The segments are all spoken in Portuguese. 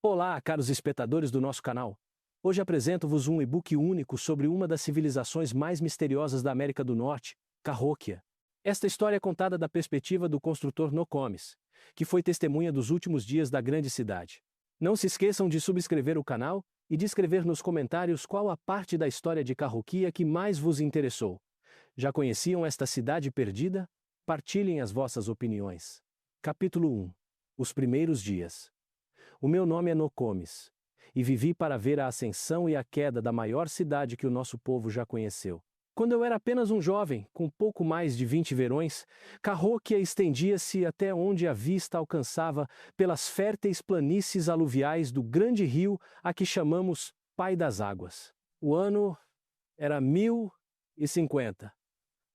Olá, caros espectadores do nosso canal. Hoje apresento-vos um e-book único sobre uma das civilizações mais misteriosas da América do Norte, Cahokia. Esta história é contada da perspectiva do construtor Nokomis, que foi testemunha dos últimos dias da grande cidade. Não se esqueçam de subscrever o canal e de escrever nos comentários qual a parte da história de Cahokia que mais vos interessou. Já conheciam esta cidade perdida? Partilhem as vossas opiniões. Capítulo 1. Os primeiros dias. O meu nome é Nokomis, e vivi para ver a ascensão e a queda da maior cidade que o nosso povo já conheceu. Quando eu era apenas um jovem, com pouco mais de 20 verões, Cahokia estendia-se até onde a vista alcançava pelas férteis planícies aluviais do grande rio a que chamamos Pai das Águas. O ano era 1050,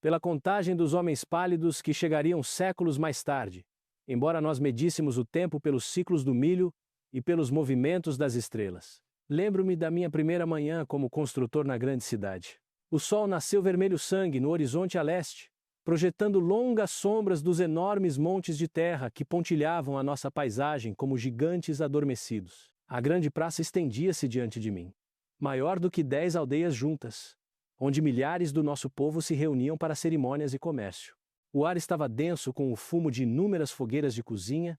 pela contagem dos homens pálidos que chegariam séculos mais tarde, embora nós medíssemos o tempo pelos ciclos do milho e pelos movimentos das estrelas. Lembro-me da minha primeira manhã como construtor na grande cidade. O sol nasceu vermelho sangue no horizonte a leste, projetando longas sombras dos enormes montes de terra que pontilhavam a nossa paisagem como gigantes adormecidos. A grande praça estendia-se diante de mim, maior do que 10 aldeias juntas, onde milhares do nosso povo se reuniam para cerimônias e comércio. O ar estava denso com o fumo de inúmeras fogueiras de cozinha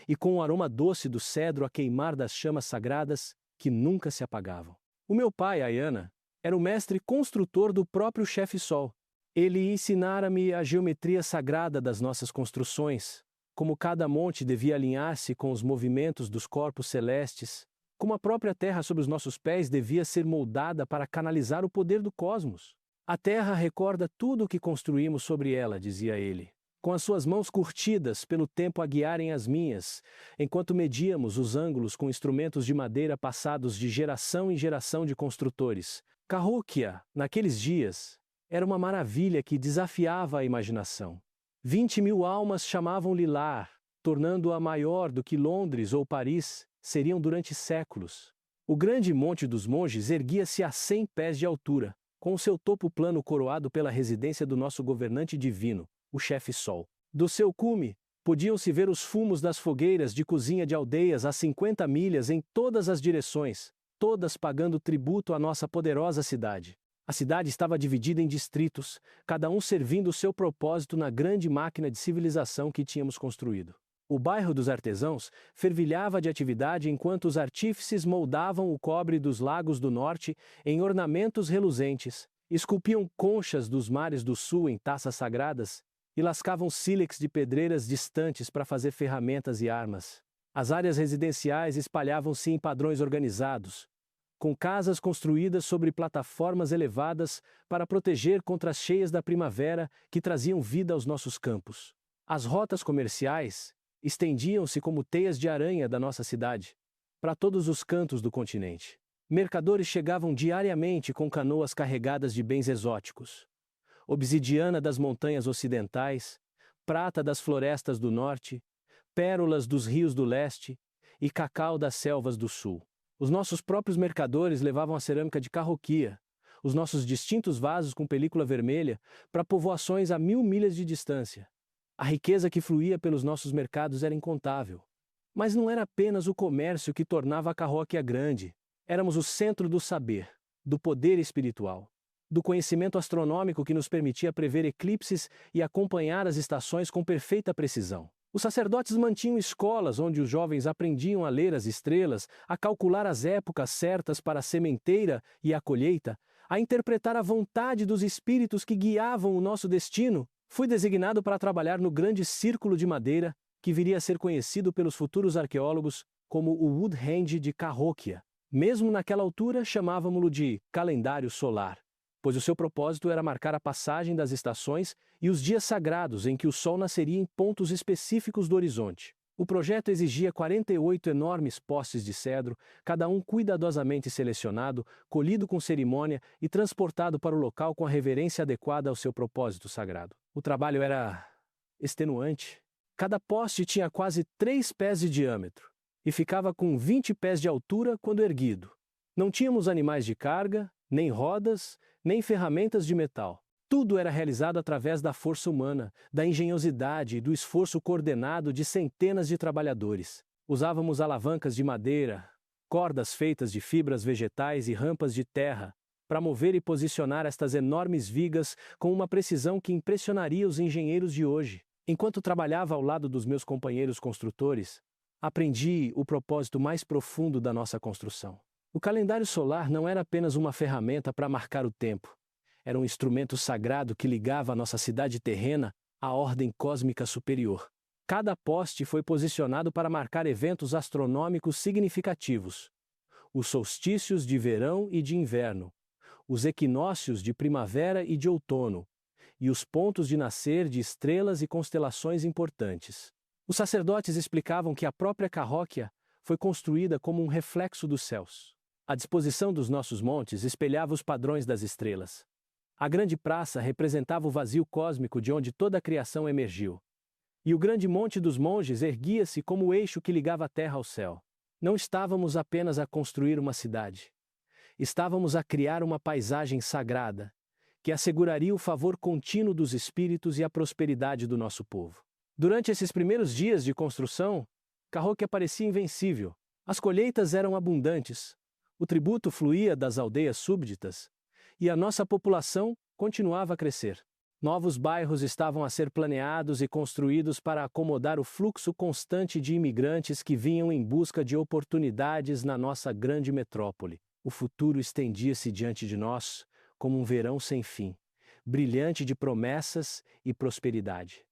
e com o aroma doce do cedro a queimar das chamas sagradas que nunca se apagavam. O meu pai, Ayana, era o mestre construtor do próprio chefe Sol. Ele ensinara-me a geometria sagrada das nossas construções, como cada monte devia alinhar-se com os movimentos dos corpos celestes, como a própria terra sob os nossos pés devia ser moldada para canalizar o poder do cosmos. A terra recorda tudo o que construímos sobre ela, dizia ele, com as suas mãos curtidas pelo tempo a guiarem as minhas, enquanto medíamos os ângulos com instrumentos de madeira passados de geração em geração de construtores. Cahokia, naqueles dias, era uma maravilha que desafiava a imaginação. 20.000 almas chamavam-lhe lar, tornando-a maior do que Londres ou Paris seriam durante séculos. O grande Monte dos Monges erguia-se a 100 pés de altura, com o seu topo plano coroado pela residência do nosso governante divino, o chefe Sol. Do seu cume, podiam-se ver os fumos das fogueiras de cozinha de aldeias a 50 milhas em todas as direções, todas pagando tributo à nossa poderosa cidade. A cidade estava dividida em distritos, cada um servindo o seu propósito na grande máquina de civilização que tínhamos construído. O bairro dos artesãos fervilhava de atividade enquanto os artífices moldavam o cobre dos lagos do norte em ornamentos reluzentes, esculpiam conchas dos mares do sul em taças sagradas e lascavam sílex de pedreiras distantes para fazer ferramentas e armas. As áreas residenciais espalhavam-se em padrões organizados, com casas construídas sobre plataformas elevadas para proteger contra as cheias da primavera que traziam vida aos nossos campos. As rotas comerciais estendiam-se como teias de aranha da nossa cidade, para todos os cantos do continente. Mercadores chegavam diariamente com canoas carregadas de bens exóticos. Obsidiana das montanhas ocidentais, prata das florestas do norte, pérolas dos rios do leste e cacau das selvas do sul. Os nossos próprios mercadores levavam a cerâmica de Cahokia, os nossos distintos vasos com película vermelha, para povoações a 1000 milhas de distância. A riqueza que fluía pelos nossos mercados era incontável. Mas não era apenas o comércio que tornava a Cahokia grande. Éramos o centro do saber, do poder espiritual, do conhecimento astronômico que nos permitia prever eclipses e acompanhar as estações com perfeita precisão. Os sacerdotes mantinham escolas onde os jovens aprendiam a ler as estrelas, a calcular as épocas certas para a sementeira e a colheita, a interpretar a vontade dos espíritos que guiavam o nosso destino. Fui designado para trabalhar no grande círculo de madeira, que viria a ser conhecido pelos futuros arqueólogos como o Woodhenge de Cahokia. Mesmo naquela altura, chamávamo-lo de calendário solar, pois o seu propósito era marcar a passagem das estações e os dias sagrados em que o sol nasceria em pontos específicos do horizonte. O projeto exigia 48 enormes postes de cedro, cada um cuidadosamente selecionado, colhido com cerimônia e transportado para o local com a reverência adequada ao seu propósito sagrado. O trabalho era extenuante. Cada poste tinha quase 3 pés de diâmetro e ficava com 20 pés de altura quando erguido. Não tínhamos animais de carga, nem rodas, nem ferramentas de metal. Tudo era realizado através da força humana, da engenhosidade e do esforço coordenado de centenas de trabalhadores. Usávamos alavancas de madeira, cordas feitas de fibras vegetais e rampas de terra, para mover e posicionar estas enormes vigas com uma precisão que impressionaria os engenheiros de hoje. Enquanto trabalhava ao lado dos meus companheiros construtores, aprendi o propósito mais profundo da nossa construção. O calendário solar não era apenas uma ferramenta para marcar o tempo. Era um instrumento sagrado que ligava a nossa cidade terrena à ordem cósmica superior. Cada poste foi posicionado para marcar eventos astronômicos significativos: os solstícios de verão e de inverno, os equinócios de primavera e de outono, e os pontos de nascer de estrelas e constelações importantes. Os sacerdotes explicavam que a própria Cahokia foi construída como um reflexo dos céus. A disposição dos nossos montes espelhava os padrões das estrelas. A grande praça representava o vazio cósmico de onde toda a criação emergiu. E o grande monte dos monges erguia-se como o eixo que ligava a terra ao céu. Não estávamos apenas a construir uma cidade. Estávamos a criar uma paisagem sagrada, que asseguraria o favor contínuo dos espíritos e a prosperidade do nosso povo. Durante esses primeiros dias de construção, Cahokia parecia invencível. As colheitas eram abundantes, o tributo fluía das aldeias súbditas, e a nossa população continuava a crescer. Novos bairros estavam a ser planeados e construídos para acomodar o fluxo constante de imigrantes que vinham em busca de oportunidades na nossa grande metrópole. O futuro estendia-se diante de nós como um verão sem fim, brilhante de promessas e prosperidade.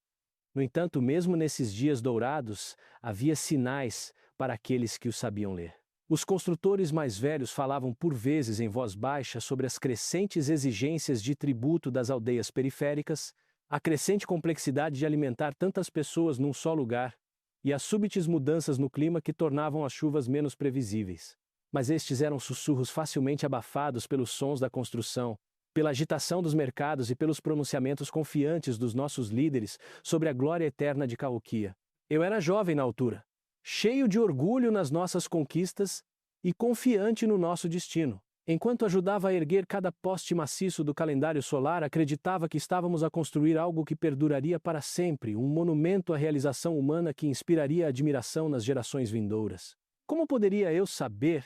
No entanto, mesmo nesses dias dourados, havia sinais para aqueles que os sabiam ler. Os construtores mais velhos falavam por vezes em voz baixa sobre as crescentes exigências de tributo das aldeias periféricas, a crescente complexidade de alimentar tantas pessoas num só lugar, e as súbitas mudanças no clima que tornavam as chuvas menos previsíveis. Mas estes eram sussurros facilmente abafados pelos sons da construção, pela agitação dos mercados e pelos pronunciamentos confiantes dos nossos líderes sobre a glória eterna de Cahokia. Eu era jovem na altura, cheio de orgulho nas nossas conquistas e confiante no nosso destino. Enquanto ajudava a erguer cada poste maciço do calendário solar, acreditava que estávamos a construir algo que perduraria para sempre, um monumento à realização humana que inspiraria admiração nas gerações vindouras. Como poderia eu saber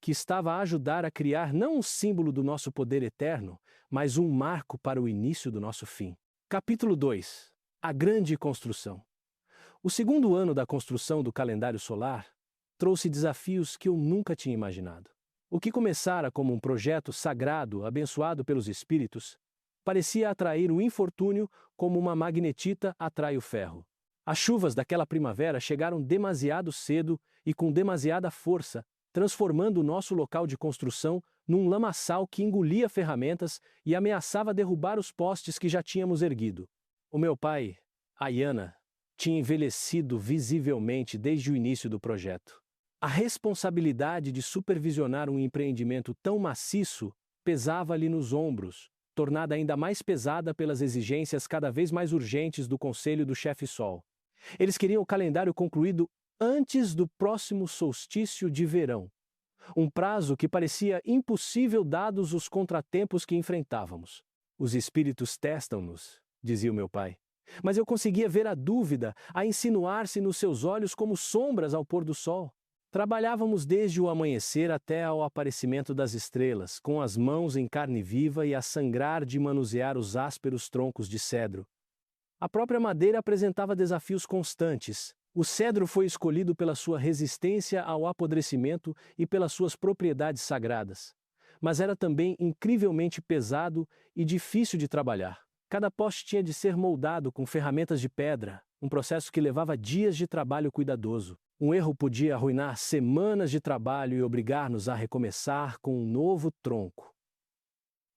que estava a ajudar a criar não um símbolo do nosso poder eterno, mas um marco para o início do nosso fim? Capítulo 2. A grande construção. O segundo ano da construção do calendário solar trouxe desafios que eu nunca tinha imaginado. O que começara como um projeto sagrado, abençoado pelos espíritos, parecia atrair o infortúnio como uma magnetita atrai o ferro. As chuvas daquela primavera chegaram demasiado cedo e com demasiada força, transformando o nosso local de construção num lamaçal que engolia ferramentas e ameaçava derrubar os postes que já tínhamos erguido. O meu pai, Ayana, tinha envelhecido visivelmente desde o início do projeto. A responsabilidade de supervisionar um empreendimento tão maciço pesava-lhe nos ombros, tornada ainda mais pesada pelas exigências cada vez mais urgentes do Conselho do Chefe Sol. Eles queriam o calendário concluído antes do próximo solstício de verão, um prazo que parecia impossível dados os contratempos que enfrentávamos. Os espíritos testam-nos, dizia o meu pai. Mas eu conseguia ver a dúvida a insinuar-se nos seus olhos como sombras ao pôr do sol. Trabalhávamos desde o amanhecer até ao aparecimento das estrelas, com as mãos em carne viva e a sangrar de manusear os ásperos troncos de cedro. A própria madeira apresentava desafios constantes. O cedro foi escolhido pela sua resistência ao apodrecimento e pelas suas propriedades sagradas. Mas era também incrivelmente pesado e difícil de trabalhar. Cada poste tinha de ser moldado com ferramentas de pedra, um processo que levava dias de trabalho cuidadoso. Um erro podia arruinar semanas de trabalho e obrigar-nos a recomeçar com um novo tronco.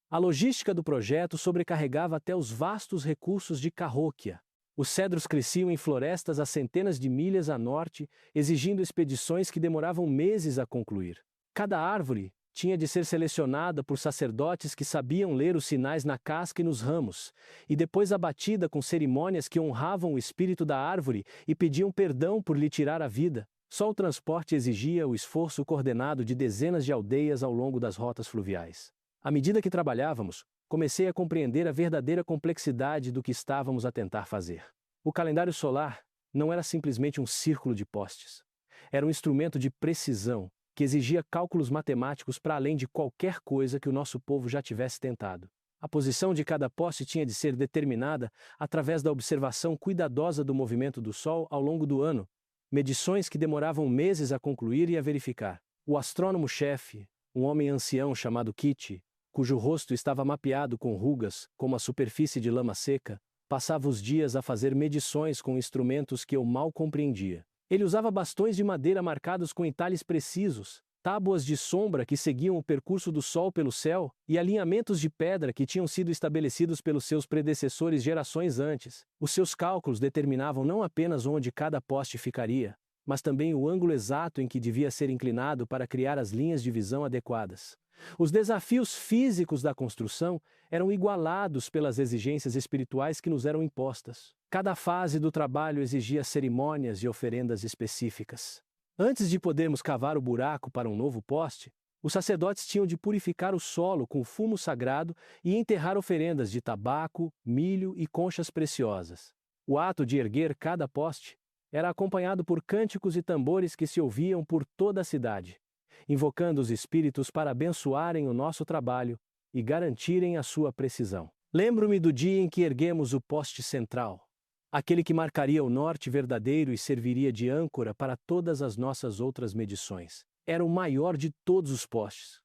A logística do projeto sobrecarregava até os vastos recursos de Cahokia. Os cedros cresciam em florestas a centenas de milhas a norte, exigindo expedições que demoravam meses a concluir. Cada árvore tinha de ser selecionada por sacerdotes que sabiam ler os sinais na casca e nos ramos, e depois abatida com cerimônias que honravam o espírito da árvore e pediam perdão por lhe tirar a vida. Só o transporte exigia o esforço coordenado de dezenas de aldeias ao longo das rotas fluviais. À medida que trabalhávamos, comecei a compreender a verdadeira complexidade do que estávamos a tentar fazer. O calendário solar não era simplesmente um círculo de postes. Era um instrumento de precisão, que exigia cálculos matemáticos para além de qualquer coisa que o nosso povo já tivesse tentado. A posição de cada poste tinha de ser determinada através da observação cuidadosa do movimento do Sol ao longo do ano, medições que demoravam meses a concluir e a verificar. O astrônomo-chefe, um homem ancião chamado Kitty, cujo rosto estava mapeado com rugas, como a superfície de lama seca, passava os dias a fazer medições com instrumentos que eu mal compreendia. Ele usava bastões de madeira marcados com entalhes precisos, tábuas de sombra que seguiam o percurso do Sol pelo céu, e alinhamentos de pedra que tinham sido estabelecidos pelos seus predecessores gerações antes. Os seus cálculos determinavam não apenas onde cada poste ficaria, mas também o ângulo exato em que devia ser inclinado para criar as linhas de visão adequadas. Os desafios físicos da construção eram igualados pelas exigências espirituais que nos eram impostas. Cada fase do trabalho exigia cerimônias e oferendas específicas. Antes de podermos cavar o buraco para um novo poste, os sacerdotes tinham de purificar o solo com fumo sagrado e enterrar oferendas de tabaco, milho e conchas preciosas. O ato de erguer cada poste era acompanhado por cânticos e tambores que se ouviam por toda a cidade, invocando os espíritos para abençoarem o nosso trabalho e garantirem a sua precisão. Lembro-me do dia em que erguemos o poste central, aquele que marcaria o norte verdadeiro e serviria de âncora para todas as nossas outras medições. Era o maior de todos os postes,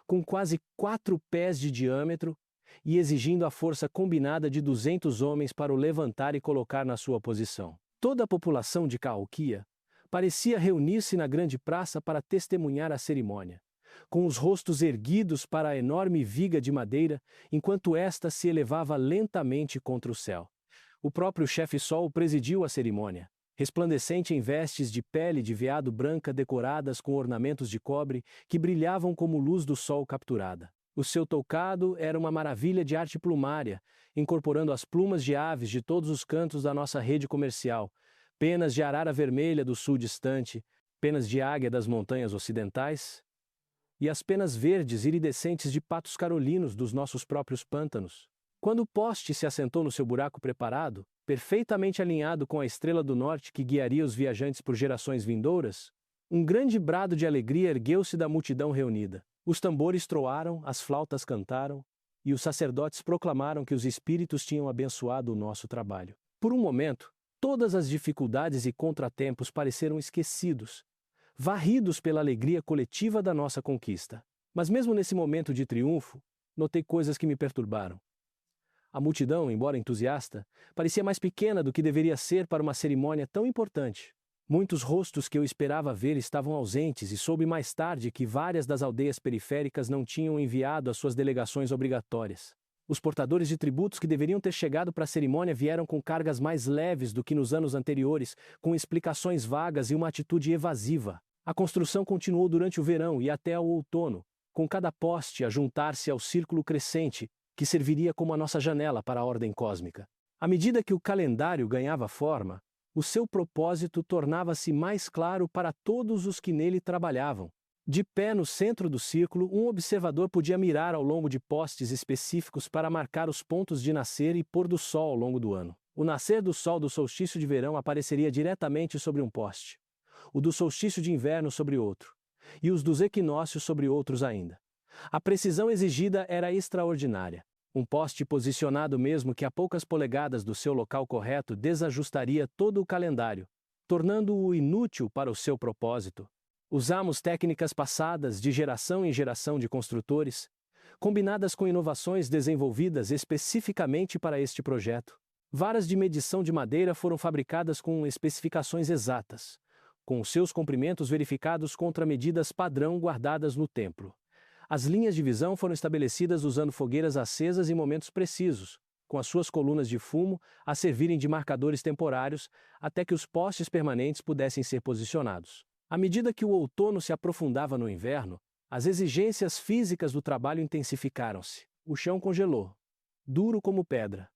com quase 4 pés de diâmetro e exigindo a força combinada de 200 homens para o levantar e colocar na sua posição. Toda a população de Cahokia parecia reunir-se na grande praça para testemunhar a cerimônia, com os rostos erguidos para a enorme viga de madeira, enquanto esta se elevava lentamente contra o céu. O próprio chefe Sol presidiu a cerimônia, resplandecente em vestes de pele de veado branca decoradas com ornamentos de cobre que brilhavam como luz do sol capturada. O seu toucado era uma maravilha de arte plumária, incorporando as plumas de aves de todos os cantos da nossa rede comercial, penas de arara vermelha do sul distante, penas de águia das montanhas ocidentais, e as penas verdes iridescentes de patos carolinos dos nossos próprios pântanos. Quando o poste se assentou no seu buraco preparado, perfeitamente alinhado com a estrela do norte que guiaria os viajantes por gerações vindouras, um grande brado de alegria ergueu-se da multidão reunida. Os tambores troaram, as flautas cantaram, e os sacerdotes proclamaram que os espíritos tinham abençoado o nosso trabalho. Por um momento, todas as dificuldades e contratempos pareceram esquecidos, varridos pela alegria coletiva da nossa conquista. Mas mesmo nesse momento de triunfo, notei coisas que me perturbaram. A multidão, embora entusiasta, parecia mais pequena do que deveria ser para uma cerimônia tão importante. Muitos rostos que eu esperava ver estavam ausentes e soube mais tarde que várias das aldeias periféricas não tinham enviado as suas delegações obrigatórias. Os portadores de tributos que deveriam ter chegado para a cerimônia vieram com cargas mais leves do que nos anos anteriores, com explicações vagas e uma atitude evasiva. A construção continuou durante o verão e até ao outono, com cada poste a juntar-se ao círculo crescente, que serviria como a nossa janela para a ordem cósmica. À medida que o calendário ganhava forma, o seu propósito tornava-se mais claro para todos os que nele trabalhavam. De pé no centro do círculo, um observador podia mirar ao longo de postes específicos para marcar os pontos de nascer e pôr do sol ao longo do ano. O nascer do sol do solstício de verão apareceria diretamente sobre um poste, o do solstício de inverno sobre outro, e os dos equinócios sobre outros ainda. A precisão exigida era extraordinária. Um poste posicionado mesmo que a poucas polegadas do seu local correto desajustaria todo o calendário, tornando-o inútil para o seu propósito. Usamos técnicas passadas de geração em geração de construtores, combinadas com inovações desenvolvidas especificamente para este projeto. Varas de medição de madeira foram fabricadas com especificações exatas, com os seus comprimentos verificados contra medidas padrão guardadas no templo. As linhas de visão foram estabelecidas usando fogueiras acesas em momentos precisos, com as suas colunas de fumo a servirem de marcadores temporários até que os postes permanentes pudessem ser posicionados. À medida que o outono se aprofundava no inverno, as exigências físicas do trabalho intensificaram-se. O chão congelou, duro como pedra,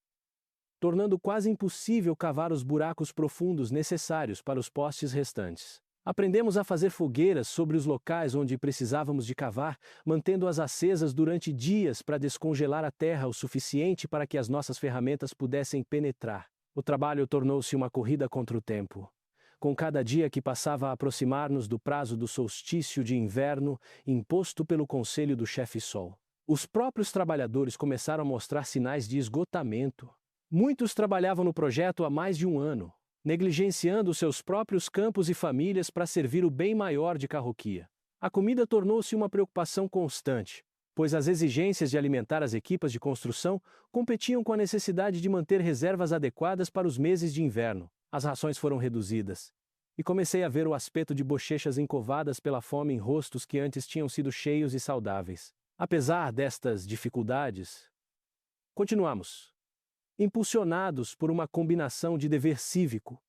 tornando quase impossível cavar os buracos profundos necessários para os postes restantes. Aprendemos a fazer fogueiras sobre os locais onde precisávamos de cavar, mantendo-as acesas durante dias para descongelar a terra o suficiente para que as nossas ferramentas pudessem penetrar. O trabalho tornou-se uma corrida contra o tempo. com cada dia que passava a aproximar-nos do prazo do solstício de inverno imposto pelo conselho do chefe Sol. Os próprios trabalhadores começaram a mostrar sinais de esgotamento. Muitos trabalhavam no projeto há mais de um ano, negligenciando seus próprios campos e famílias para servir o bem maior de Cahokia. A comida tornou-se uma preocupação constante, pois as exigências de alimentar as equipas de construção competiam com a necessidade de manter reservas adequadas para os meses de inverno. As rações foram reduzidas, e comecei a ver o aspecto de bochechas encovadas pela fome em rostos que antes tinham sido cheios e saudáveis. Apesar destas dificuldades, continuamos, impulsionados por uma combinação de dever cívico,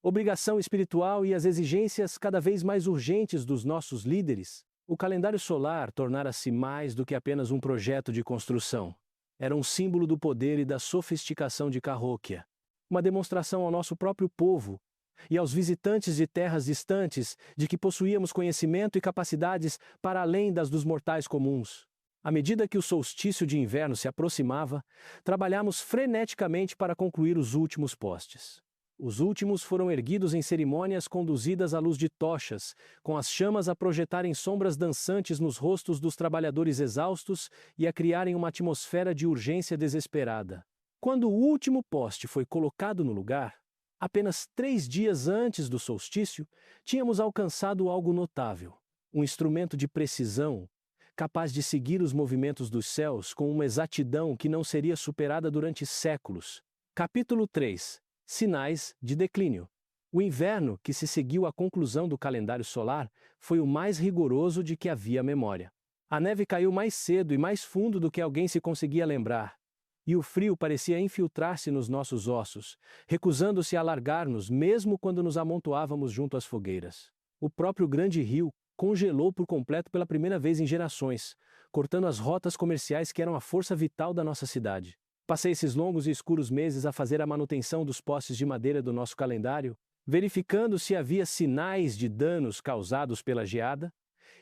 obrigação espiritual e as exigências cada vez mais urgentes dos nossos líderes. O calendário solar tornara-se mais do que apenas um projeto de construção. Era um símbolo do poder e da sofisticação de Cahokia, uma demonstração ao nosso próprio povo e aos visitantes de terras distantes de que possuíamos conhecimento e capacidades para além das dos mortais comuns. À medida que o solstício de inverno se aproximava, trabalhamos freneticamente para concluir os últimos postes. Os últimos foram erguidos em cerimônias conduzidas à luz de tochas, com as chamas a projetarem sombras dançantes nos rostos dos trabalhadores exaustos e a criarem uma atmosfera de urgência desesperada. Quando o último poste foi colocado no lugar, apenas 3 dias antes do solstício, tínhamos alcançado algo notável: um instrumento de precisão, capaz de seguir os movimentos dos céus com uma exatidão que não seria superada durante séculos. Capítulo 3. Sinais de declínio. O inverno que se seguiu à conclusão do calendário solar foi o mais rigoroso de que havia memória. A neve caiu mais cedo e mais fundo do que alguém se conseguia lembrar, e o frio parecia infiltrar-se nos nossos ossos, recusando-se a largar-nos mesmo quando nos amontoávamos junto às fogueiras. O próprio grande rio congelou por completo pela primeira vez em gerações, cortando as rotas comerciais que eram a força vital da nossa cidade. Passei esses longos e escuros meses a fazer a manutenção dos postes de madeira do nosso calendário, verificando se havia sinais de danos causados pela geada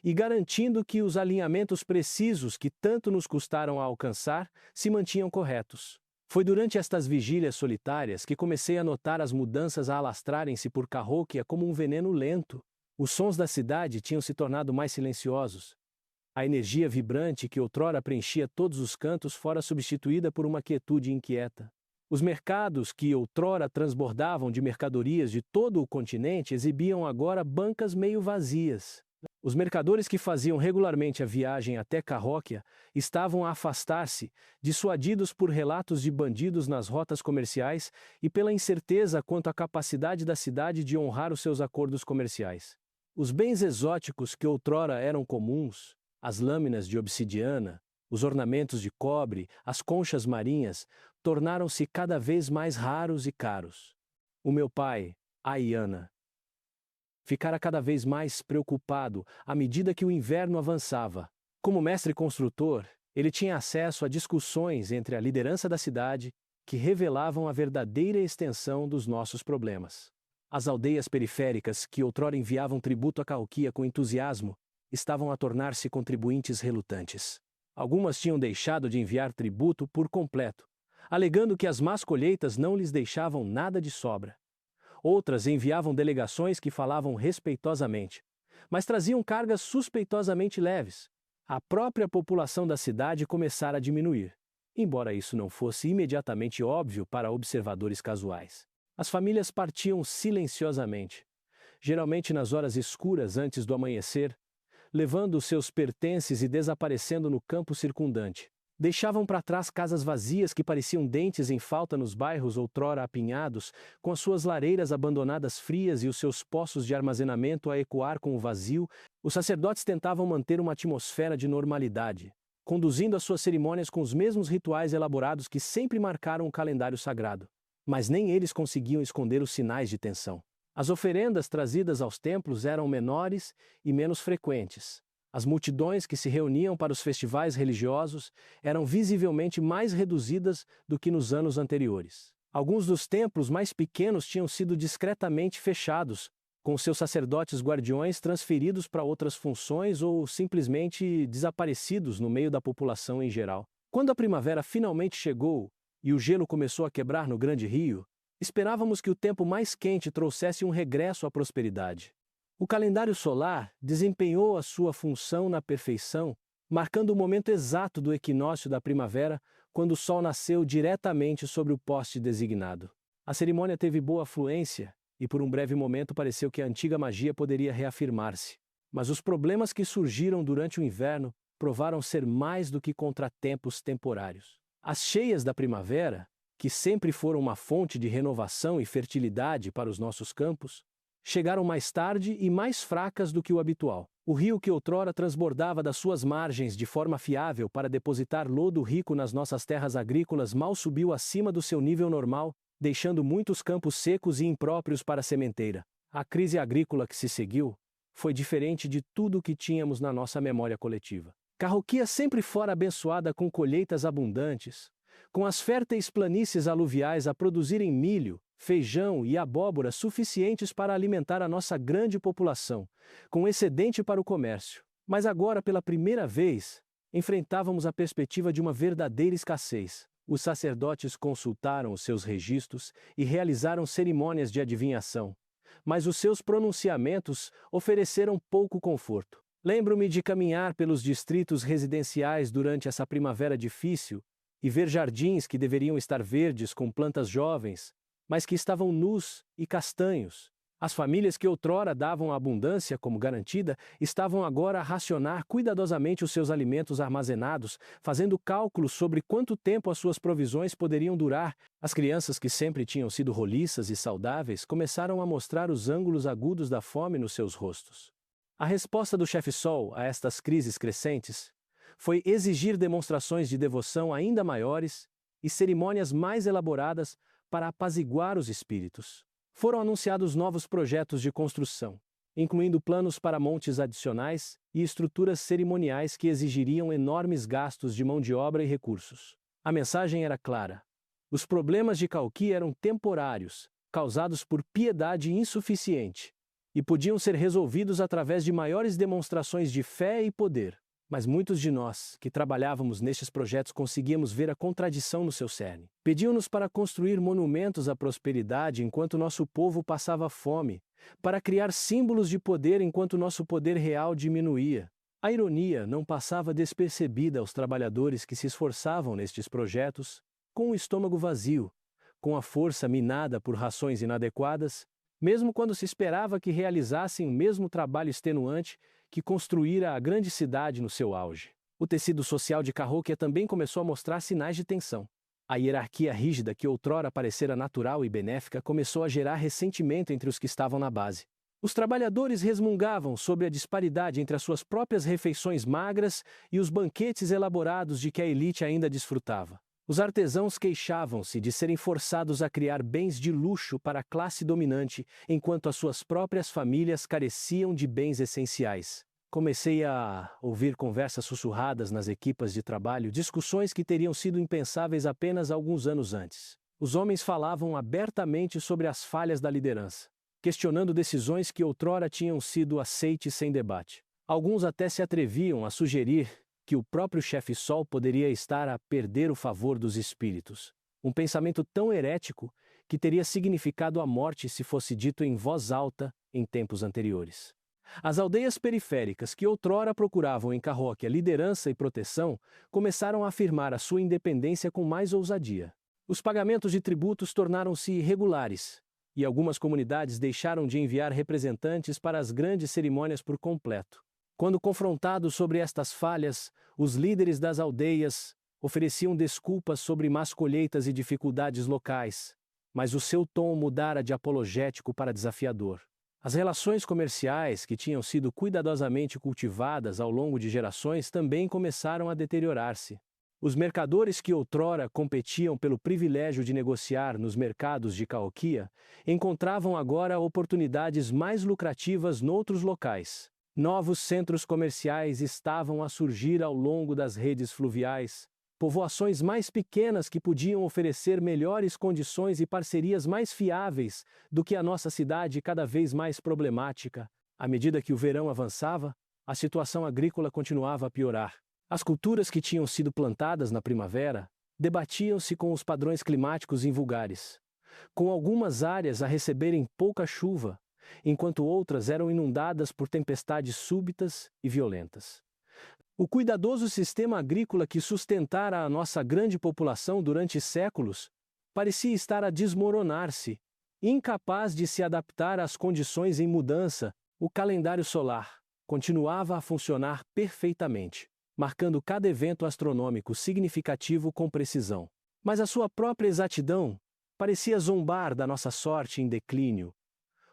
e garantindo que os alinhamentos precisos que tanto nos custaram a alcançar se mantinham corretos. Foi durante estas vigílias solitárias que comecei a notar as mudanças a alastrarem-se por Cahokia como um veneno lento. Os sons da cidade tinham se tornado mais silenciosos. A energia vibrante que outrora preenchia todos os cantos fora substituída por uma quietude inquieta. Os mercados que outrora transbordavam de mercadorias de todo o continente exibiam agora bancas meio vazias. Os mercadores que faziam regularmente a viagem até Cahokia estavam a afastar-se, dissuadidos por relatos de bandidos nas rotas comerciais e pela incerteza quanto à capacidade da cidade de honrar os seus acordos comerciais. Os bens exóticos que outrora eram comuns, as lâminas de obsidiana, os ornamentos de cobre, as conchas marinhas, tornaram-se cada vez mais raros e caros. O meu pai, Ayana, ficara cada vez mais preocupado à medida que o inverno avançava. Como mestre construtor, ele tinha acesso a discussões entre a liderança da cidade que revelavam a verdadeira extensão dos nossos problemas. As aldeias periféricas que outrora enviavam tributo a Cahokia com entusiasmo estavam a tornar-se contribuintes relutantes. Algumas tinham deixado de enviar tributo por completo, alegando que as más colheitas não lhes deixavam nada de sobra. Outras enviavam delegações que falavam respeitosamente, mas traziam cargas suspeitosamente leves. A própria população da cidade começara a diminuir, embora isso não fosse imediatamente óbvio para observadores casuais. As famílias partiam silenciosamente, geralmente nas horas escuras antes do amanhecer, levando os seus pertences e desaparecendo no campo circundante. Deixavam para trás casas vazias que pareciam dentes em falta nos bairros outrora apinhados, com as suas lareiras abandonadas frias e os seus poços de armazenamento a ecoar com o vazio. Os sacerdotes tentavam manter uma atmosfera de normalidade, conduzindo as suas cerimônias com os mesmos rituais elaborados que sempre marcaram o calendário sagrado. Mas nem eles conseguiam esconder os sinais de tensão. As oferendas trazidas aos templos eram menores e menos frequentes. As multidões que se reuniam para os festivais religiosos eram visivelmente mais reduzidas do que nos anos anteriores. Alguns dos templos mais pequenos tinham sido discretamente fechados, com seus sacerdotes guardiões transferidos para outras funções ou simplesmente desaparecidos no meio da população em geral. Quando a primavera finalmente chegou e o gelo começou a quebrar no grande rio, Esperávamos que o tempo mais quente trouxesse um regresso à prosperidade. O calendário solar desempenhou a sua função na perfeição, marcando o momento exato do equinócio da primavera, quando o sol nasceu diretamente sobre o poste designado. A cerimônia teve boa afluência, e por um breve momento pareceu que a antiga magia poderia reafirmar-se. Mas os problemas que surgiram durante o inverno provaram ser mais do que contratempos temporários. As cheias da primavera, que sempre foram uma fonte de renovação e fertilidade para os nossos campos, chegaram mais tarde e mais fracas do que o habitual. O rio que outrora transbordava das suas margens de forma fiável para depositar lodo rico nas nossas terras agrícolas mal subiu acima do seu nível normal, deixando muitos campos secos e impróprios para a sementeira. A crise agrícola que se seguiu foi diferente de tudo o que tínhamos na nossa memória coletiva. Cahokia sempre fora abençoada com colheitas abundantes, com as férteis planícies aluviais a produzirem milho, feijão e abóbora suficientes para alimentar a nossa grande população, com excedente para o comércio. Mas agora, pela primeira vez, enfrentávamos a perspectiva de uma verdadeira escassez. Os sacerdotes consultaram os seus registros e realizaram cerimônias de adivinhação, mas os seus pronunciamentos ofereceram pouco conforto. Lembro-me de caminhar pelos distritos residenciais durante essa primavera difícil e ver jardins que deveriam estar verdes com plantas jovens, mas que estavam nus e castanhos. As famílias que outrora davam a abundância como garantida estavam agora a racionar cuidadosamente os seus alimentos armazenados, fazendo cálculos sobre quanto tempo as suas provisões poderiam durar. As crianças que sempre tinham sido roliças e saudáveis começaram a mostrar os ângulos agudos da fome nos seus rostos. A resposta do chefe Sol a estas crises crescentes foi exigir demonstrações de devoção ainda maiores e cerimônias mais elaboradas para apaziguar os espíritos. Foram anunciados novos projetos de construção, incluindo planos para montes adicionais e estruturas cerimoniais que exigiriam enormes gastos de mão de obra e recursos. A mensagem era clara. Os problemas de Cahokia eram temporários, causados por piedade insuficiente, e podiam ser resolvidos através de maiores demonstrações de fé e poder. Mas muitos de nós, que trabalhávamos nestes projetos, conseguíamos ver a contradição no seu cerne. Pediam-nos para construir monumentos à prosperidade enquanto nosso povo passava fome, para criar símbolos de poder enquanto nosso poder real diminuía. A ironia não passava despercebida aos trabalhadores que se esforçavam nestes projetos, com o estômago vazio, com a força minada por rações inadequadas, mesmo quando se esperava que realizassem o mesmo trabalho extenuante que construíra a grande cidade no seu auge. O tecido social de Cahokia também começou a mostrar sinais de tensão. A hierarquia rígida que outrora parecera natural e benéfica começou a gerar ressentimento entre os que estavam na base. Os trabalhadores resmungavam sobre a disparidade entre as suas próprias refeições magras e os banquetes elaborados de que a elite ainda desfrutava. Os artesãos queixavam-se de serem forçados a criar bens de luxo para a classe dominante, enquanto as suas próprias famílias careciam de bens essenciais. Comecei a ouvir conversas sussurradas nas equipas de trabalho, discussões que teriam sido impensáveis apenas alguns anos antes. Os homens falavam abertamente sobre as falhas da liderança, questionando decisões que outrora tinham sido aceites sem debate. Alguns até se atreviam a sugerir que o próprio chefe Sol poderia estar a perder o favor dos espíritos. Um pensamento tão herético que teria significado a morte se fosse dito em voz alta em tempos anteriores. As aldeias periféricas que outrora procuravam em Cahokia liderança e proteção começaram a afirmar a sua independência com mais ousadia. Os pagamentos de tributos tornaram-se irregulares, e algumas comunidades deixaram de enviar representantes para as grandes cerimônias por completo. Quando confrontados sobre estas falhas, os líderes das aldeias ofereciam desculpas sobre más colheitas e dificuldades locais, mas o seu tom mudara de apologético para desafiador. As relações comerciais, que tinham sido cuidadosamente cultivadas ao longo de gerações, também começaram a deteriorar-se. Os mercadores que outrora competiam pelo privilégio de negociar nos mercados de Cahokia encontravam agora oportunidades mais lucrativas noutros locais. Novos centros comerciais estavam a surgir ao longo das redes fluviais, povoações mais pequenas que podiam oferecer melhores condições e parcerias mais fiáveis do que a nossa cidade cada vez mais problemática. À medida que o verão avançava, a situação agrícola continuava a piorar. As culturas que tinham sido plantadas na primavera debatiam-se com os padrões climáticos invulgares. com algumas áreas a receberem pouca chuva, enquanto outras eram inundadas por tempestades súbitas e violentas. O cuidadoso sistema agrícola que sustentara a nossa grande população durante séculos parecia estar a desmoronar-se, incapaz de se adaptar às condições em mudança. O calendário solar continuava a funcionar perfeitamente, marcando cada evento astronômico significativo com precisão. Mas a sua própria exatidão parecia zombar da nossa sorte em declínio,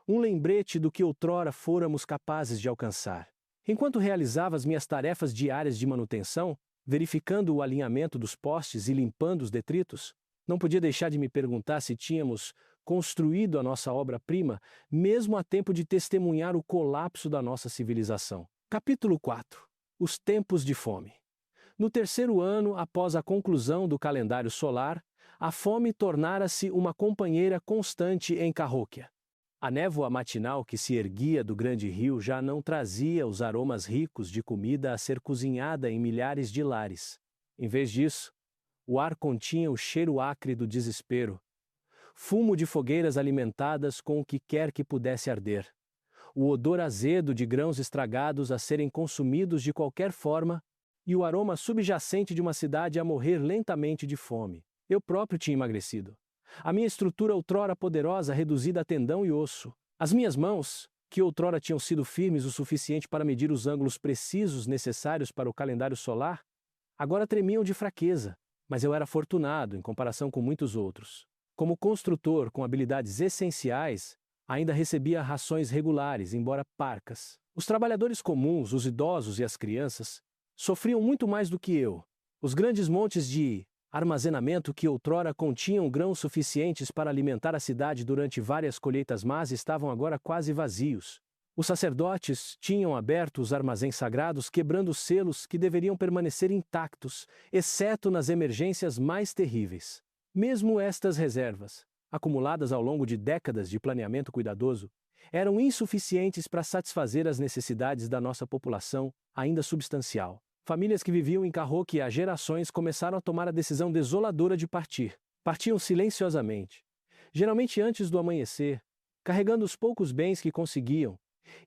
um lembrete do que outrora fôramos capazes de alcançar. Enquanto realizava as minhas tarefas diárias de manutenção, verificando o alinhamento dos postes e limpando os detritos, não podia deixar de me perguntar se tínhamos construído a nossa obra-prima, mesmo a tempo de testemunhar o colapso da nossa civilização. Capítulo 4. Os tempos de fome. No terceiro ano após a conclusão do calendário solar, a fome tornara-se uma companheira constante em Cahokia. A névoa matinal que se erguia do grande rio já não trazia os aromas ricos de comida a ser cozinhada em milhares de lares. Em vez disso, o ar continha o cheiro acre do desespero, fumo de fogueiras alimentadas com o que quer que pudesse arder, o odor azedo de grãos estragados a serem consumidos de qualquer forma e o aroma subjacente de uma cidade a morrer lentamente de fome. Eu próprio tinha emagrecido. A minha estrutura outrora poderosa reduzida a tendão e osso. As minhas mãos, que outrora tinham sido firmes o suficiente para medir os ângulos precisos necessários para o calendário solar, agora tremiam de fraqueza, mas eu era afortunado em comparação com muitos outros. Como construtor com habilidades essenciais, ainda recebia rações regulares, embora parcas. Os trabalhadores comuns, os idosos e as crianças, sofriam muito mais do que eu. Os grandes montes de armazenamento que outrora continham grãos suficientes para alimentar a cidade durante várias colheitas más estavam agora quase vazios. Os sacerdotes tinham aberto os armazéns sagrados, quebrando os selos que deveriam permanecer intactos, exceto nas emergências mais terríveis. Mesmo estas reservas, acumuladas ao longo de décadas de planeamento cuidadoso, eram insuficientes para satisfazer as necessidades da nossa população, ainda substancial. Famílias que viviam em Cahokia há gerações começaram a tomar a decisão desoladora de partir. Partiam silenciosamente, geralmente antes do amanhecer, carregando os poucos bens que conseguiam,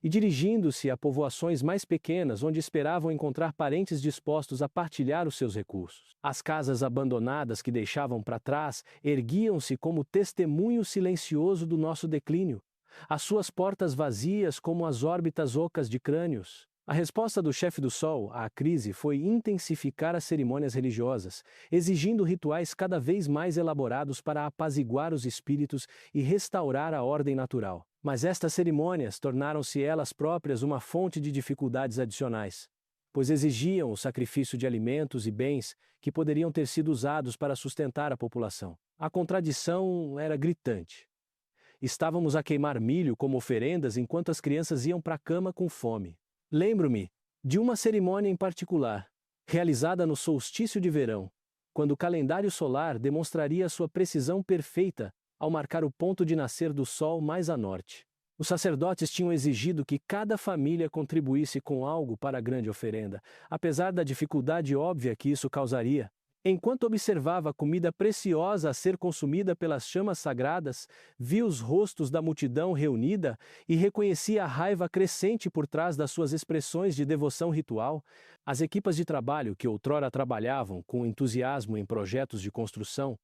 e dirigindo-se a povoações mais pequenas onde esperavam encontrar parentes dispostos a partilhar os seus recursos. As casas abandonadas que deixavam para trás erguiam-se como testemunho silencioso do nosso declínio, as suas portas vazias como as órbitas ocas de crânios. A resposta do chefe do Sol à crise foi intensificar as cerimônias religiosas, exigindo rituais cada vez mais elaborados para apaziguar os espíritos e restaurar a ordem natural. Mas estas cerimônias tornaram-se elas próprias uma fonte de dificuldades adicionais, pois exigiam o sacrifício de alimentos e bens que poderiam ter sido usados para sustentar a população. A contradição era gritante. Estávamos a queimar milho como oferendas enquanto as crianças iam para a cama com fome. Lembro-me de uma cerimônia em particular, realizada no solstício de verão, quando o calendário solar demonstraria sua precisão perfeita ao marcar o ponto de nascer do sol mais a norte. Os sacerdotes tinham exigido que cada família contribuísse com algo para a grande oferenda, apesar da dificuldade óbvia que isso causaria. Enquanto observava a comida preciosa a ser consumida pelas chamas sagradas, vi os rostos da multidão reunida e reconhecia a raiva crescente por trás das suas expressões de devoção ritual. As equipas de trabalho que outrora trabalhavam com entusiasmo em projetos de construção,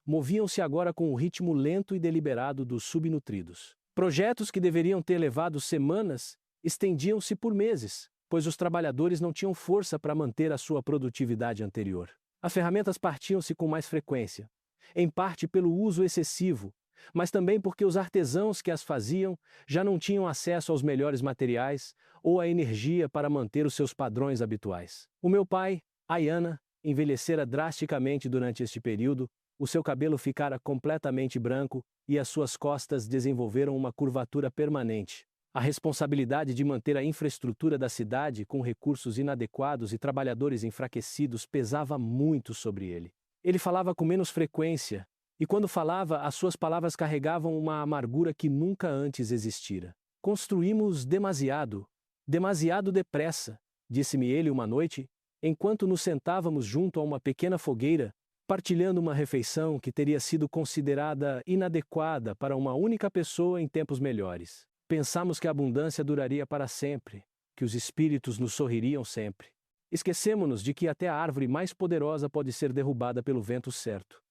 moviam-se agora com o ritmo lento e deliberado dos subnutridos. Projetos que deveriam ter levado semanas estendiam-se por meses, pois os trabalhadores não tinham força para manter a sua produtividade anterior. As ferramentas partiam-se com mais frequência, em parte pelo uso excessivo, mas também porque os artesãos que as faziam já não tinham acesso aos melhores materiais ou à energia para manter os seus padrões habituais. O meu pai, Ayana, envelhecera drasticamente durante este período, o seu cabelo ficara completamente branco e as suas costas desenvolveram uma curvatura permanente. A responsabilidade de manter a infraestrutura da cidade com recursos inadequados e trabalhadores enfraquecidos pesava muito sobre ele. Ele falava com menos frequência, e quando falava, as suas palavras carregavam uma amargura que nunca antes existira. Construímos demasiado depressa, disse-me ele uma noite, enquanto nos sentávamos junto a uma pequena fogueira, partilhando uma refeição que teria sido considerada inadequada para uma única pessoa em tempos melhores. Pensamos que a abundância duraria para sempre, que os espíritos nos sorririam sempre. Esquecemo-nos de que até a árvore mais poderosa pode ser derrubada pelo vento certo.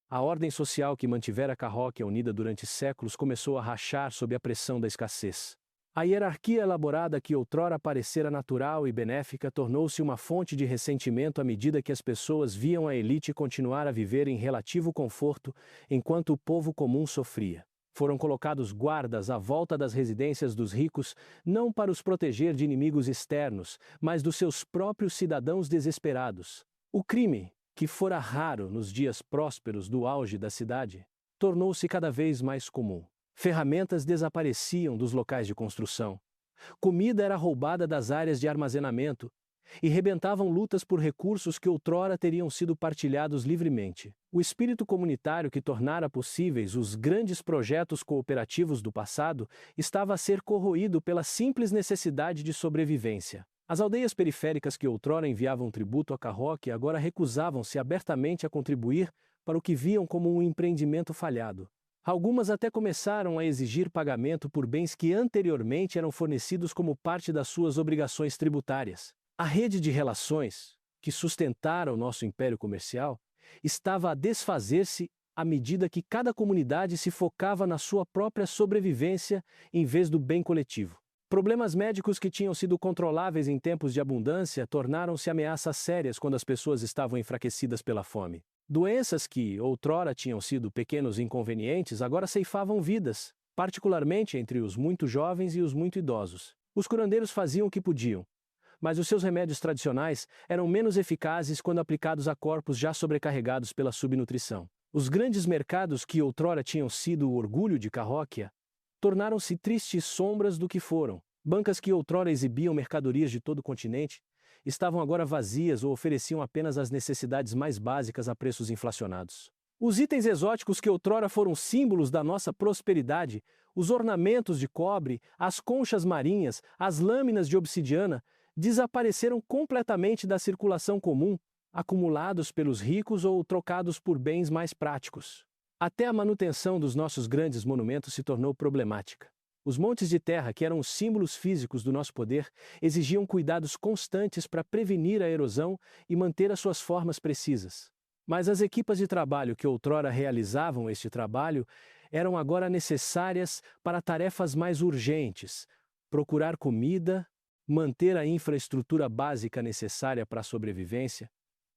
A ordem social que mantivera a Cahokia unida durante séculos começou a rachar sob a pressão da escassez. A hierarquia elaborada que outrora parecera natural e benéfica tornou-se uma fonte de ressentimento à medida que as pessoas viam a elite continuar a viver em relativo conforto, enquanto o povo comum sofria. Foram colocados guardas à volta das residências dos ricos, não para os proteger de inimigos externos, mas dos seus próprios cidadãos desesperados. O crime, que fora raro nos dias prósperos do auge da cidade, tornou-se cada vez mais comum. Ferramentas desapareciam dos locais de construção. Comida era roubada das áreas de armazenamento, e rebentavam lutas por recursos que outrora teriam sido partilhados livremente. O espírito comunitário que tornara possíveis os grandes projetos cooperativos do passado estava a ser corroído pela simples necessidade de sobrevivência. As aldeias periféricas que outrora enviavam tributo a Cahokia agora recusavam-se abertamente a contribuir para o que viam como um empreendimento falhado. Algumas até começaram a exigir pagamento por bens que anteriormente eram fornecidos como parte das suas obrigações tributárias. A rede de relações, que sustentara o nosso império comercial, estava a desfazer-se à medida que cada comunidade se focava na sua própria sobrevivência em vez do bem coletivo. Problemas médicos que tinham sido controláveis em tempos de abundância tornaram-se ameaças sérias quando as pessoas estavam enfraquecidas pela fome. Doenças que, outrora, tinham sido pequenos inconvenientes agora ceifavam vidas, particularmente entre os muito jovens e os muito idosos. Os curandeiros faziam o que podiam, mas os seus remédios tradicionais eram menos eficazes quando aplicados a corpos já sobrecarregados pela subnutrição. Os grandes mercados que outrora tinham sido o orgulho de Cahokia tornaram-se tristes sombras do que foram. Bancas que outrora exibiam mercadorias de todo o continente estavam agora vazias ou ofereciam apenas as necessidades mais básicas a preços inflacionados. Os itens exóticos que outrora foram símbolos da nossa prosperidade, os ornamentos de cobre, as conchas marinhas, as lâminas de obsidiana, desapareceram completamente da circulação comum, acumulados pelos ricos ou trocados por bens mais práticos. Até a manutenção dos nossos grandes monumentos se tornou problemática. Os montes de terra, que eram os símbolos físicos do nosso poder, exigiam cuidados constantes para prevenir a erosão e manter as suas formas precisas. Mas as equipas de trabalho que outrora realizavam este trabalho eram agora necessárias para tarefas mais urgentes: procurar comida, manter a infraestrutura básica necessária para a sobrevivência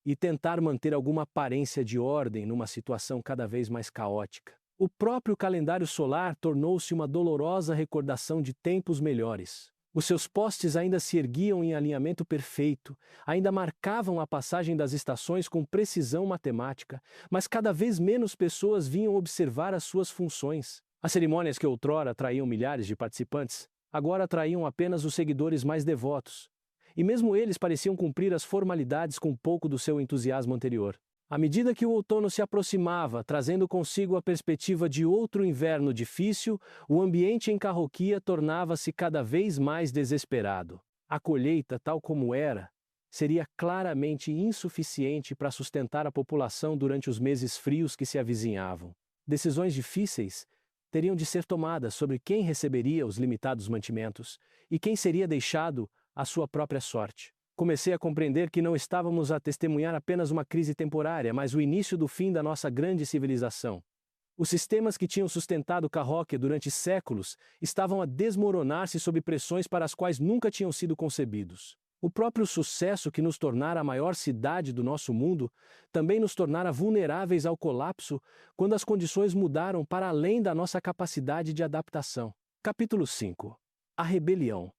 e tentar manter alguma aparência de ordem numa situação cada vez mais caótica. O próprio calendário solar tornou-se uma dolorosa recordação de tempos melhores. Os seus postes ainda se erguiam em alinhamento perfeito, ainda marcavam a passagem das estações com precisão matemática, mas cada vez menos pessoas vinham observar as suas funções. As cerimônias que outrora atraíam milhares de participantes, agora atraíam apenas os seguidores mais devotos. E mesmo eles pareciam cumprir as formalidades com pouco do seu entusiasmo anterior. À medida que o outono se aproximava, trazendo consigo a perspectiva de outro inverno difícil, o ambiente em Cahokia tornava-se cada vez mais desesperado. A colheita, tal como era, seria claramente insuficiente para sustentar a população durante os meses frios que se avizinhavam. Decisões difíceis teriam de ser tomadas sobre quem receberia os limitados mantimentos e quem seria deixado à sua própria sorte. Comecei a compreender que não estávamos a testemunhar apenas uma crise temporária, mas o início do fim da nossa grande civilização. Os sistemas que tinham sustentado Cahokia durante séculos estavam a desmoronar-se sob pressões para as quais nunca tinham sido concebidos. O próprio sucesso que nos tornara a maior cidade do nosso mundo também nos tornara vulneráveis ao colapso quando as condições mudaram para além da nossa capacidade de adaptação. Capítulo 5. A rebelião.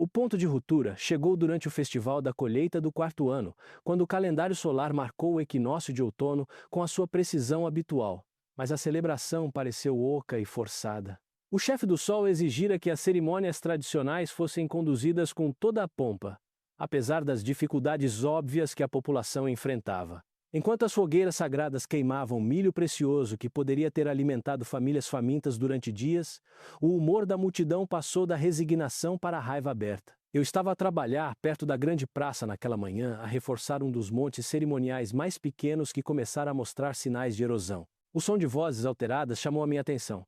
O ponto de ruptura chegou durante o festival da colheita do quarto ano, quando o calendário solar marcou o equinócio de outono com a sua precisão habitual, mas a celebração pareceu oca e forçada. O chefe do sol exigira que as cerimônias tradicionais fossem conduzidas com toda a pompa, apesar das dificuldades óbvias que a população enfrentava. Enquanto as fogueiras sagradas queimavam milho precioso que poderia ter alimentado famílias famintas durante dias, o humor da multidão passou da resignação para a raiva aberta. Eu estava a trabalhar perto da grande praça naquela manhã a reforçar um dos montes cerimoniais mais pequenos que começara a mostrar sinais de erosão. O som de vozes alteradas chamou a minha atenção.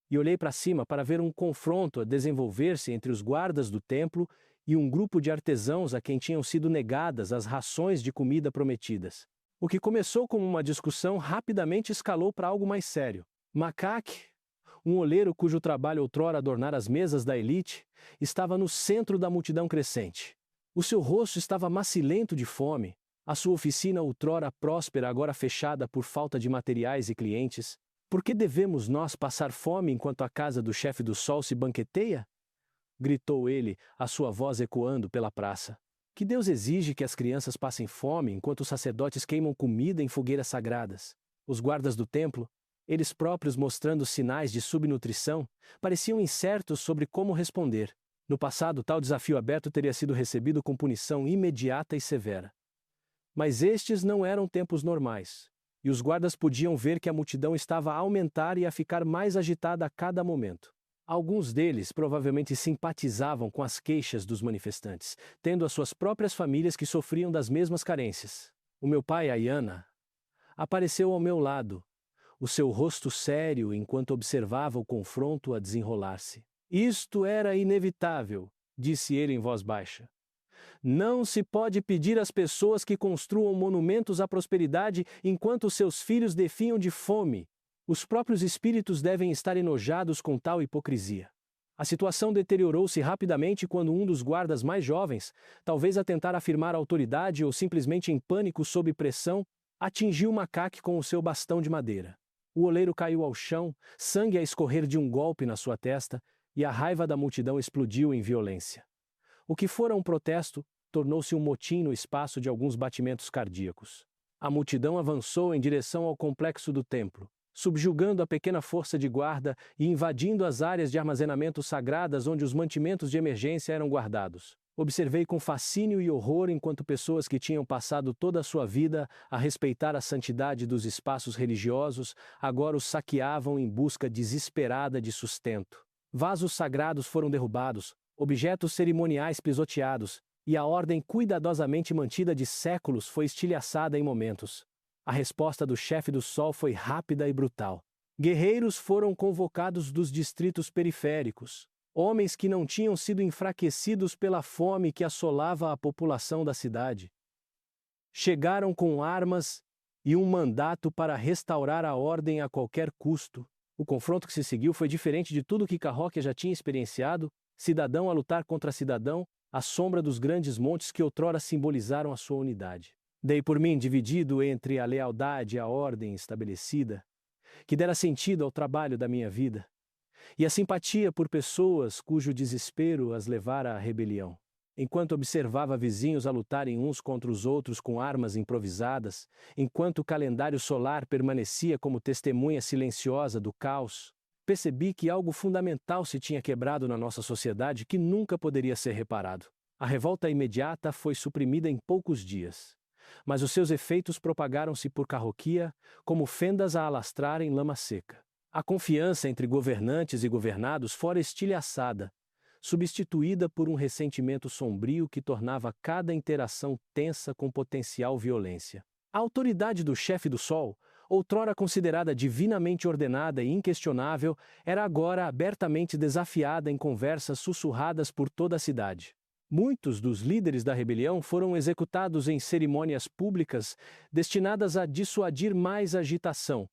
E olhei para cima para ver um confronto a desenvolver-se entre os guardas do templo e um grupo de artesãos a quem tinham sido negadas as rações de comida prometidas. O que começou como uma discussão rapidamente escalou para algo mais sério. Macaque, um oleiro cujo trabalho outrora adornara as mesas da elite, estava no centro da multidão crescente. O seu rosto estava macilento de fome, a sua oficina outrora próspera agora fechada por falta de materiais e clientes. Por que devemos nós passar fome enquanto a casa do chefe do sol se banqueteia? Gritou ele, a sua voz ecoando pela praça. Que Deus exige que as crianças passem fome enquanto os sacerdotes queimam comida em fogueiras sagradas? Os guardas do templo, eles próprios mostrando sinais de subnutrição, pareciam incertos sobre como responder. No passado, tal desafio aberto teria sido recebido com punição imediata e severa. Mas estes não eram tempos normais, e os guardas podiam ver que a multidão estava a aumentar e a ficar mais agitada a cada momento. Alguns deles provavelmente simpatizavam com as queixas dos manifestantes, tendo as suas próprias famílias que sofriam das mesmas carências. O meu pai, Ayana, apareceu ao meu lado, o seu rosto sério enquanto observava o confronto a desenrolar-se. Isto era inevitável, disse ele em voz baixa. Não se pode pedir às pessoas que construam monumentos à prosperidade enquanto seus filhos definham de fome. Os próprios espíritos devem estar enojados com tal hipocrisia. A situação deteriorou-se rapidamente quando um dos guardas mais jovens, talvez a tentar afirmar autoridade ou simplesmente em pânico sob pressão, atingiu Macaque com o seu bastão de madeira. O oleiro caiu ao chão, sangue a escorrer de um golpe na sua testa, e a raiva da multidão explodiu em violência. O que fora um protesto, tornou-se um motim no espaço de alguns batimentos cardíacos. A multidão avançou em direção ao complexo do templo, subjugando a pequena força de guarda e invadindo as áreas de armazenamento sagradas onde os mantimentos de emergência eram guardados. Observei com fascínio e horror enquanto pessoas que tinham passado toda a sua vida a respeitar a santidade dos espaços religiosos, agora os saqueavam em busca desesperada de sustento. Vasos sagrados foram derrubados, objetos cerimoniais pisoteados, e a ordem cuidadosamente mantida de séculos foi estilhaçada em momentos. A resposta do chefe do sol foi rápida e brutal. Guerreiros foram convocados dos distritos periféricos, homens que não tinham sido enfraquecidos pela fome que assolava a população da cidade. Chegaram com armas e um mandato para restaurar a ordem a qualquer custo. O confronto que se seguiu foi diferente de tudo que Cahokia já tinha experienciado, cidadão a lutar contra cidadão, à sombra dos grandes montes que outrora simbolizaram a sua unidade. Dei por mim dividido entre a lealdade à ordem estabelecida, que dera sentido ao trabalho da minha vida, e a simpatia por pessoas cujo desespero as levara à rebelião. Enquanto observava vizinhos a lutarem uns contra os outros com armas improvisadas, enquanto o calendário solar permanecia como testemunha silenciosa do caos, percebi que algo fundamental se tinha quebrado na nossa sociedade que nunca poderia ser reparado. A revolta imediata foi suprimida em poucos dias, mas os seus efeitos propagaram-se por Cahokia como fendas a alastrar em lama seca. A confiança entre governantes e governados fora estilhaçada, substituída por um ressentimento sombrio que tornava cada interação tensa com potencial violência. A autoridade do chefe do sol, outrora considerada divinamente ordenada e inquestionável, era agora abertamente desafiada em conversas sussurradas por toda a cidade. Muitos dos líderes da rebelião foram executados em cerimônias públicas destinadas a dissuadir mais agitação,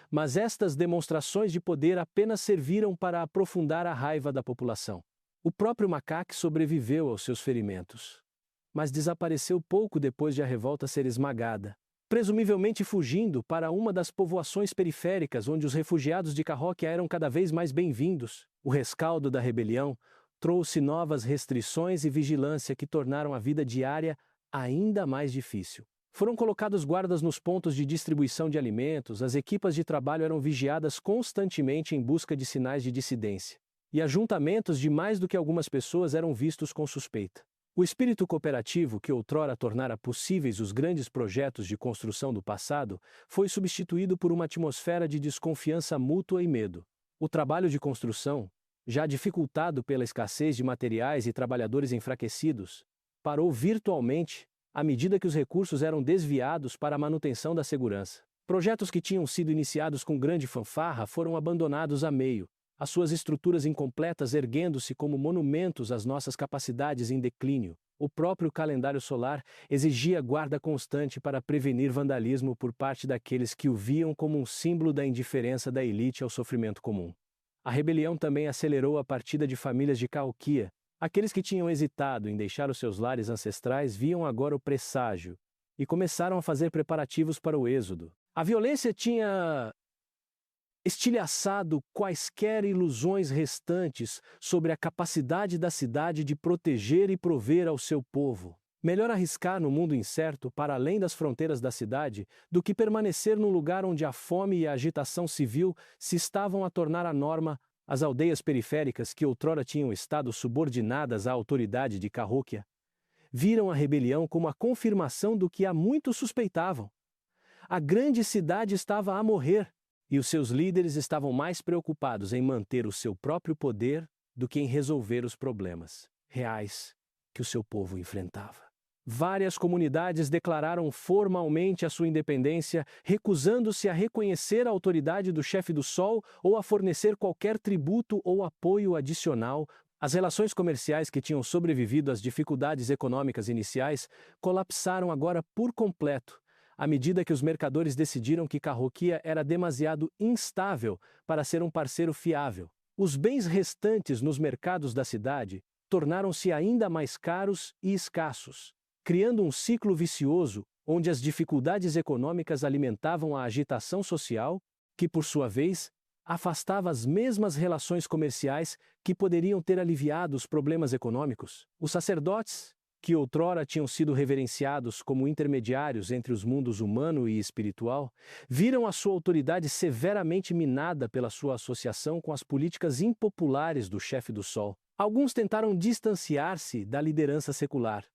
mas estas demonstrações de poder apenas serviram para aprofundar a raiva da população. O próprio Macaque sobreviveu aos seus ferimentos, mas desapareceu pouco depois de a revolta ser esmagada, presumivelmente fugindo para uma das povoações periféricas onde os refugiados de Cahokia eram cada vez mais bem-vindos. O rescaldo da rebelião trouxe novas restrições e vigilância que tornaram a vida diária ainda mais difícil. Foram colocados guardas nos pontos de distribuição de alimentos, as equipas de trabalho eram vigiadas constantemente em busca de sinais de dissidência, e ajuntamentos de mais do que algumas pessoas eram vistos com suspeita. O espírito cooperativo que outrora tornara possíveis os grandes projetos de construção do passado foi substituído por uma atmosfera de desconfiança mútua e medo. O trabalho de construção, já dificultado pela escassez de materiais e trabalhadores enfraquecidos, parou virtualmente à medida que os recursos eram desviados para a manutenção da segurança. Projetos que tinham sido iniciados com grande fanfarra foram abandonados a meio, as suas estruturas incompletas erguendo-se como monumentos às nossas capacidades em declínio. O próprio calendário solar exigia guarda constante para prevenir vandalismo por parte daqueles que o viam como um símbolo da indiferença da elite ao sofrimento comum. A rebelião também acelerou a partida de famílias de Cahokia. Aqueles que tinham hesitado em deixar os seus lares ancestrais viam agora o presságio e começaram a fazer preparativos para o êxodo. A violência tinha estilhaçado quaisquer ilusões restantes sobre a capacidade da cidade de proteger e prover ao seu povo. Melhor arriscar no mundo incerto para além das fronteiras da cidade do que permanecer num lugar onde a fome e a agitação civil se estavam a tornar a norma. As aldeias periféricas que outrora tinham estado subordinadas à autoridade de Cahokia viram a rebelião como a confirmação do que há muito suspeitavam. A grande cidade estava a morrer, e os seus líderes estavam mais preocupados em manter o seu próprio poder do que em resolver os problemas reais que o seu povo enfrentava. Várias comunidades declararam formalmente a sua independência, recusando-se a reconhecer a autoridade do chefe do Sol ou a fornecer qualquer tributo ou apoio adicional. As relações comerciais que tinham sobrevivido às dificuldades econômicas iniciais colapsaram agora por completo, à medida que os mercadores decidiram que Cahokia era demasiado instável para ser um parceiro fiável. Os bens restantes nos mercados da cidade tornaram-se ainda mais caros e escassos, criando um ciclo vicioso onde as dificuldades econômicas alimentavam a agitação social, que, por sua vez, afastava as mesmas relações comerciais que poderiam ter aliviado os problemas econômicos. Os sacerdotes, que outrora tinham sido reverenciados como intermediários entre os mundos humano e espiritual, viram a sua autoridade severamente minada pela sua associação com as políticas impopulares do chefe do Sol. Alguns tentaram distanciar-se da liderança secular,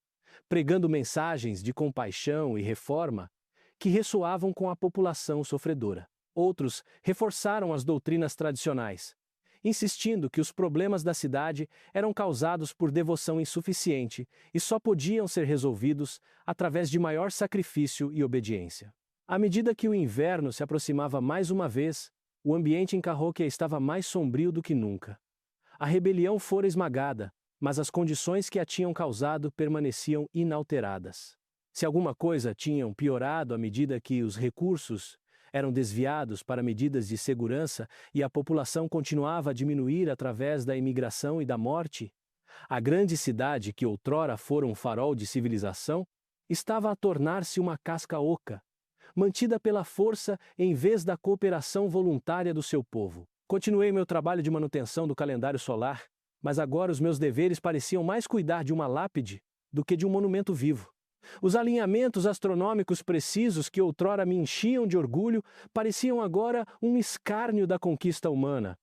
pregando mensagens de compaixão e reforma que ressoavam com a população sofredora. Outros reforçaram as doutrinas tradicionais, insistindo que os problemas da cidade eram causados por devoção insuficiente e só podiam ser resolvidos através de maior sacrifício e obediência. À medida que o inverno se aproximava mais uma vez, o ambiente em Cahokia estava mais sombrio do que nunca. A rebelião fora esmagada, mas as condições que a tinham causado permaneciam inalteradas. Se alguma coisa tinham piorado à medida que os recursos eram desviados para medidas de segurança e a população continuava a diminuir através da imigração e da morte, a grande cidade que outrora fora um farol de civilização estava a tornar-se uma casca oca, mantida pela força em vez da cooperação voluntária do seu povo. Continuei meu trabalho de manutenção do calendário solar, mas agora os meus deveres pareciam mais cuidar de uma lápide do que de um monumento vivo. Os alinhamentos astronômicos precisos que outrora me enchiam de orgulho pareciam agora um escárnio da conquista humana.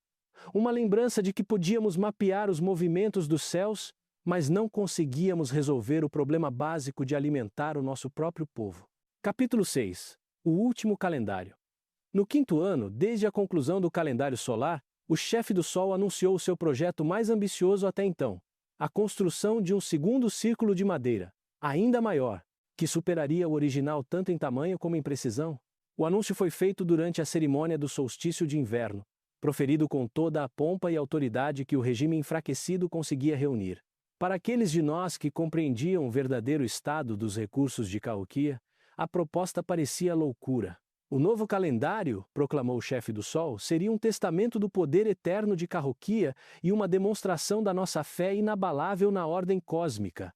Uma lembrança de que podíamos mapear os movimentos dos céus, mas não conseguíamos resolver o problema básico de alimentar o nosso próprio povo. Capítulo 6. O último calendário. No 5º ano, desde a conclusão do calendário solar, o chefe do Sol anunciou o seu projeto mais ambicioso até então: a construção de um segundo círculo de madeira, ainda maior, que superaria o original tanto em tamanho como em precisão. O anúncio foi feito durante a cerimônia do solstício de inverno, proferido com toda a pompa e autoridade que o regime enfraquecido conseguia reunir. Para aqueles de nós que compreendiam o verdadeiro estado dos recursos de Cahokia, a proposta parecia loucura. O novo calendário, proclamou o chefe do Sol, seria um testamento do poder eterno de Cahokia e uma demonstração da nossa fé inabalável na ordem cósmica.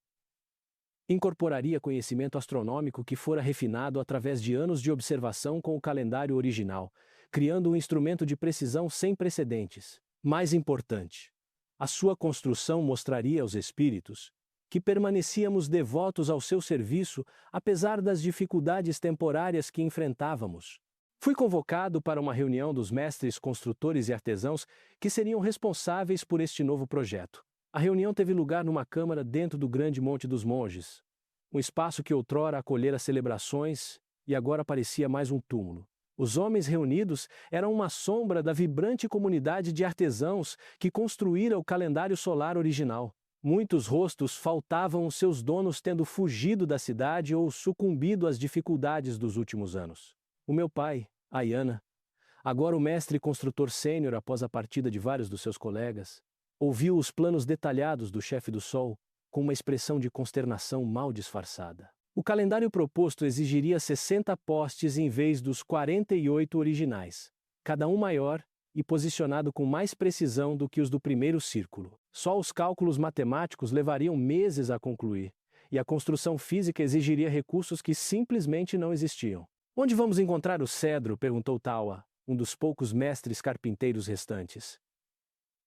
Incorporaria conhecimento astronômico que fora refinado através de anos de observação com o calendário original, criando um instrumento de precisão sem precedentes. Mais importante, a sua construção mostraria aos espíritos que permanecíamos devotos ao seu serviço apesar das dificuldades temporárias que enfrentávamos. Fui convocado para uma reunião dos mestres construtores e artesãos que seriam responsáveis por este novo projeto. A reunião teve lugar numa câmara dentro do grande Monte dos Monges, um espaço que outrora acolhera celebrações e agora parecia mais um túmulo. Os homens reunidos eram uma sombra da vibrante comunidade de artesãos que construíra o calendário solar original. Muitos rostos faltavam os seus donos tendo fugido da cidade ou sucumbido às dificuldades dos últimos anos. O meu pai, Ayana, agora o mestre construtor sênior após a partida de vários dos seus colegas, ouviu os planos detalhados do chefe do Sol com uma expressão de consternação mal disfarçada. O calendário proposto exigiria 60 postes em vez dos 48 originais, cada um maior e posicionado com mais precisão do que os do primeiro círculo. Só os cálculos matemáticos levariam meses a concluir, e a construção física exigiria recursos que simplesmente não existiam. Onde vamos encontrar o cedro? Perguntou Tawa, um dos poucos mestres carpinteiros restantes.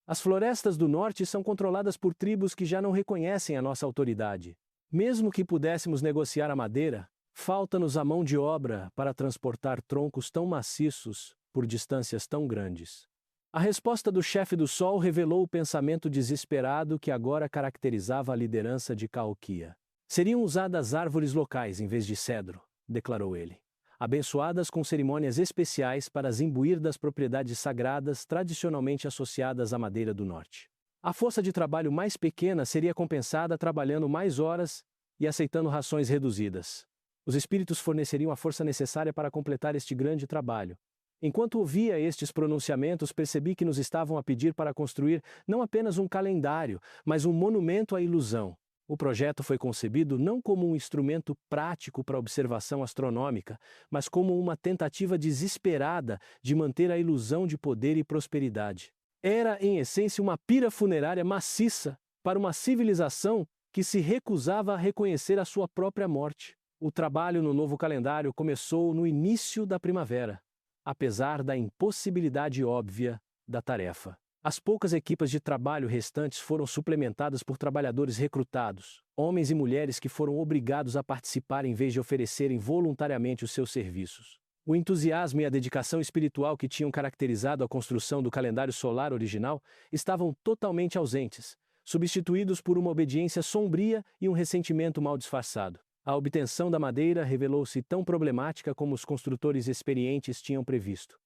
As florestas do norte são controladas por tribos que já não reconhecem a nossa autoridade. Mesmo que pudéssemos negociar a madeira, falta-nos a mão de obra para transportar troncos tão maciços por distâncias tão grandes. A resposta do chefe do Sol revelou o pensamento desesperado que agora caracterizava a liderança de Caoquia. Seriam usadas árvores locais em vez de cedro, declarou ele, abençoadas com cerimônias especiais para as imbuir das propriedades sagradas tradicionalmente associadas à madeira do norte. A força de trabalho mais pequena seria compensada trabalhando mais horas e aceitando rações reduzidas. Os espíritos forneceriam a força necessária para completar este grande trabalho. Enquanto ouvia estes pronunciamentos, percebi que nos estavam a pedir para construir não apenas um calendário, mas um monumento à ilusão. O projeto foi concebido não como um instrumento prático para observação astronômica, mas como uma tentativa desesperada de manter a ilusão de poder e prosperidade. Era, em essência, uma pira funerária maciça para uma civilização que se recusava a reconhecer a sua própria morte. O trabalho no novo calendário começou no início da primavera, apesar da impossibilidade óbvia da tarefa. As poucas equipas de trabalho restantes foram suplementadas por trabalhadores recrutados, homens e mulheres que foram obrigados a participar em vez de oferecerem voluntariamente os seus serviços. O entusiasmo e a dedicação espiritual que tinham caracterizado a construção do calendário solar original estavam totalmente ausentes, substituídos por uma obediência sombria e um ressentimento mal disfarçado. A obtenção da madeira revelou-se tão problemática como os construtores experientes tinham previsto.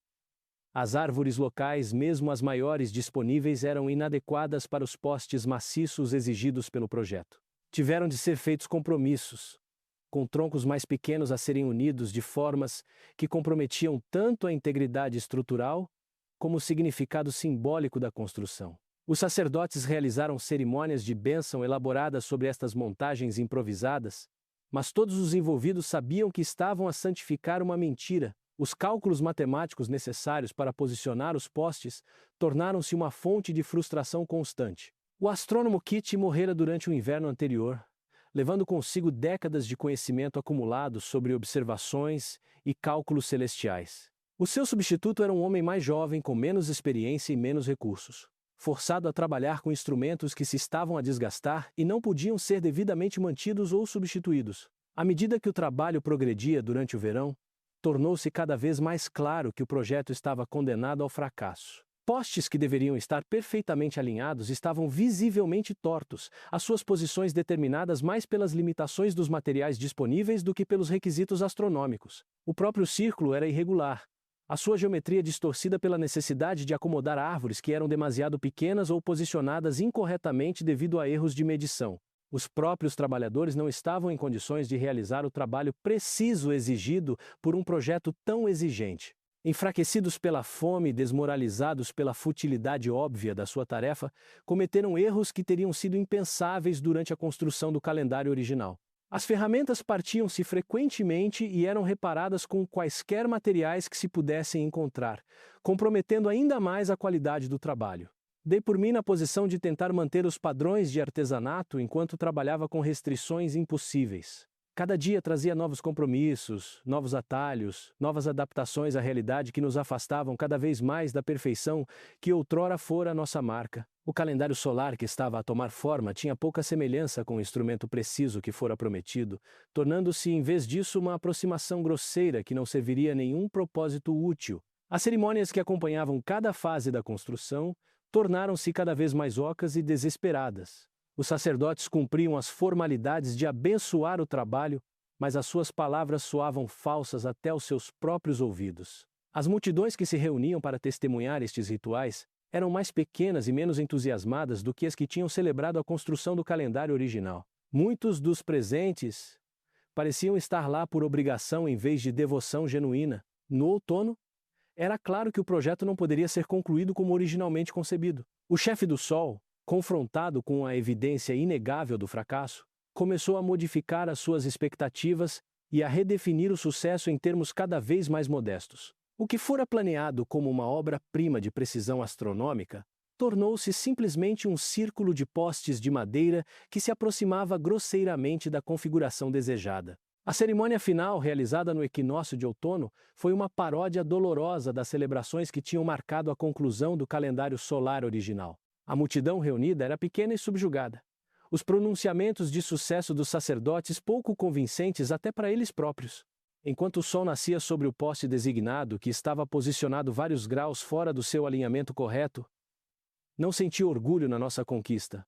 As árvores locais, mesmo as maiores disponíveis, eram inadequadas para os postes maciços exigidos pelo projeto. Tiveram de ser feitos compromissos, com troncos mais pequenos a serem unidos de formas que comprometiam tanto a integridade estrutural como o significado simbólico da construção. Os sacerdotes realizaram cerimônias de bênção elaboradas sobre estas montagens improvisadas, mas todos os envolvidos sabiam que estavam a santificar uma mentira. Os cálculos matemáticos necessários para posicionar os postes tornaram-se uma fonte de frustração constante. O astrônomo Kit morrera durante o inverno anterior, levando consigo décadas de conhecimento acumulado sobre observações e cálculos celestiais. O seu substituto era um homem mais jovem, com menos experiência e menos recursos, forçado a trabalhar com instrumentos que se estavam a desgastar e não podiam ser devidamente mantidos ou substituídos. À medida que o trabalho progredia durante o verão, tornou-se cada vez mais claro que o projeto estava condenado ao fracasso. Postes que deveriam estar perfeitamente alinhados estavam visivelmente tortos, as suas posições determinadas mais pelas limitações dos materiais disponíveis do que pelos requisitos astronômicos. O próprio círculo era irregular, a sua geometria distorcida pela necessidade de acomodar árvores que eram demasiado pequenas ou posicionadas incorretamente devido a erros de medição. Os próprios trabalhadores não estavam em condições de realizar o trabalho preciso exigido por um projeto tão exigente. Enfraquecidos pela fome e desmoralizados pela futilidade óbvia da sua tarefa, cometeram erros que teriam sido impensáveis durante a construção do calendário original. As ferramentas partiam-se frequentemente e eram reparadas com quaisquer materiais que se pudessem encontrar, comprometendo ainda mais a qualidade do trabalho. Dei por mim na posição de tentar manter os padrões de artesanato enquanto trabalhava com restrições impossíveis. Cada dia trazia novos compromissos, novos atalhos, novas adaptações à realidade que nos afastavam cada vez mais da perfeição que outrora fora a nossa marca. O calendário solar que estava a tomar forma tinha pouca semelhança com o instrumento preciso que fora prometido, tornando-se em vez disso uma aproximação grosseira que não serviria a nenhum propósito útil. As cerimônias que acompanhavam cada fase da construção tornaram-se cada vez mais ocas e desesperadas. Os sacerdotes cumpriam as formalidades de abençoar o trabalho, mas as suas palavras soavam falsas até aos seus próprios ouvidos. As multidões que se reuniam para testemunhar estes rituais eram mais pequenas e menos entusiasmadas do que as que tinham celebrado a construção do calendário original. Muitos dos presentes pareciam estar lá por obrigação em vez de devoção genuína. No outono, era claro que o projeto não poderia ser concluído como originalmente concebido. O chefe do Sol, confrontado com a evidência inegável do fracasso, começou a modificar as suas expectativas e a redefinir o sucesso em termos cada vez mais modestos. O que fora planeado como uma obra-prima de precisão astronômica tornou-se simplesmente um círculo de postes de madeira que se aproximava grosseiramente da configuração desejada. A cerimônia final, realizada no equinócio de outono, foi uma paródia dolorosa das celebrações que tinham marcado a conclusão do calendário solar original. A multidão reunida era pequena e subjugada. Os pronunciamentos de sucesso dos sacerdotes pouco convincentes até para eles próprios. Enquanto o sol nascia sobre o poste designado, que estava posicionado vários graus fora do seu alinhamento correto, não senti orgulho na nossa conquista,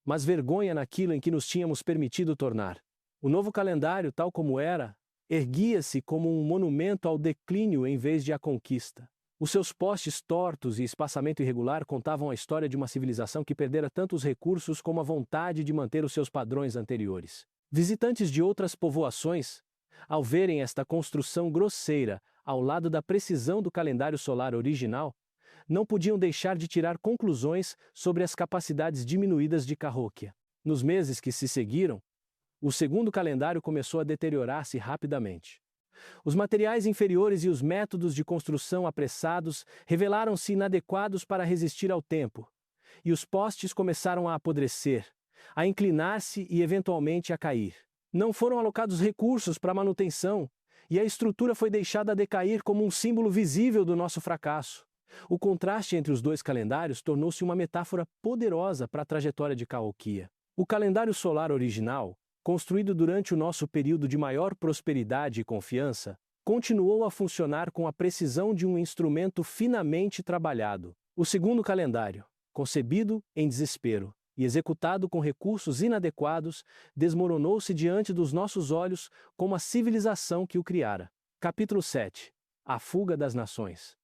mas vergonha naquilo em que nos tínhamos permitido tornar. O novo calendário, tal como era, erguia-se como um monumento ao declínio em vez de à conquista. Os seus postes tortos e espaçamento irregular contavam a história de uma civilização que perdera tanto os recursos como a vontade de manter os seus padrões anteriores. Visitantes de outras povoações, ao verem esta construção grosseira ao lado da precisão do calendário solar original, não podiam deixar de tirar conclusões sobre as capacidades diminuídas de Cahokia. Nos meses que se seguiram, o segundo calendário começou a deteriorar-se rapidamente. Os materiais inferiores e os métodos de construção apressados revelaram-se inadequados para resistir ao tempo, e os postes começaram a apodrecer, a inclinar-se e eventualmente a cair. Não foram alocados recursos para manutenção, e a estrutura foi deixada a decair como um símbolo visível do nosso fracasso. O contraste entre os dois calendários tornou-se uma metáfora poderosa para a trajetória de Cahokia. O calendário solar original, construído durante o nosso período de maior prosperidade e confiança, continuou a funcionar com a precisão de um instrumento finamente trabalhado. O segundo calendário, concebido em desespero e executado com recursos inadequados, desmoronou-se diante dos nossos olhos como a civilização que o criara. Capítulo 7. A fuga das nações.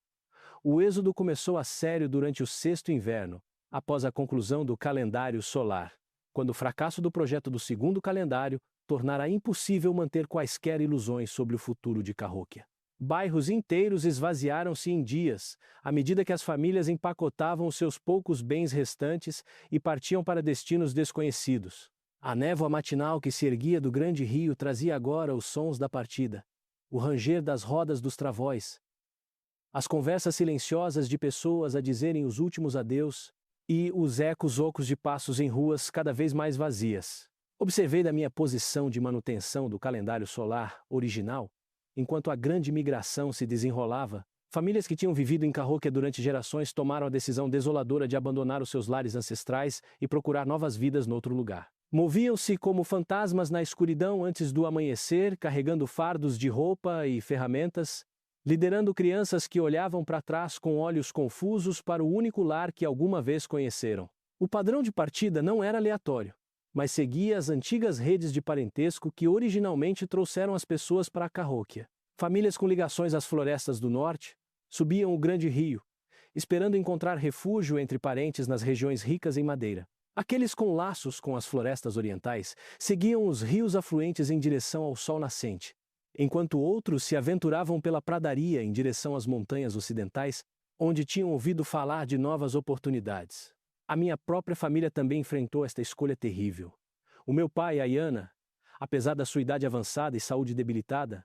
O êxodo começou a sério durante o sexto inverno, após a conclusão do calendário solar, quando o fracasso do projeto do segundo calendário tornara impossível manter quaisquer ilusões sobre o futuro de Cahokia. Bairros inteiros esvaziaram-se em dias, à medida que as famílias empacotavam os seus poucos bens restantes e partiam para destinos desconhecidos. A névoa matinal que se erguia do grande rio trazia agora os sons da partida, o ranger das rodas dos travóis, as conversas silenciosas de pessoas a dizerem os últimos adeus e os ecos ocos de passos em ruas cada vez mais vazias. Observei da minha posição de manutenção do calendário solar original, enquanto a grande migração se desenrolava, famílias que tinham vivido em Cahokia durante gerações tomaram a decisão desoladora de abandonar os seus lares ancestrais e procurar novas vidas noutro lugar. Moviam-se como fantasmas na escuridão antes do amanhecer, carregando fardos de roupa e ferramentas, liderando crianças que olhavam para trás com olhos confusos para o único lar que alguma vez conheceram. O padrão de partida não era aleatório, mas seguia as antigas redes de parentesco que originalmente trouxeram as pessoas para Cahokia. Famílias com ligações às florestas do norte subiam o grande rio, esperando encontrar refúgio entre parentes nas regiões ricas em madeira. Aqueles com laços com as florestas orientais seguiam os rios afluentes em direção ao sol nascente, enquanto outros se aventuravam pela pradaria em direção às montanhas ocidentais, onde tinham ouvido falar de novas oportunidades. A minha própria família também enfrentou esta escolha terrível. O meu pai, Ayana, apesar da sua idade avançada e saúde debilitada,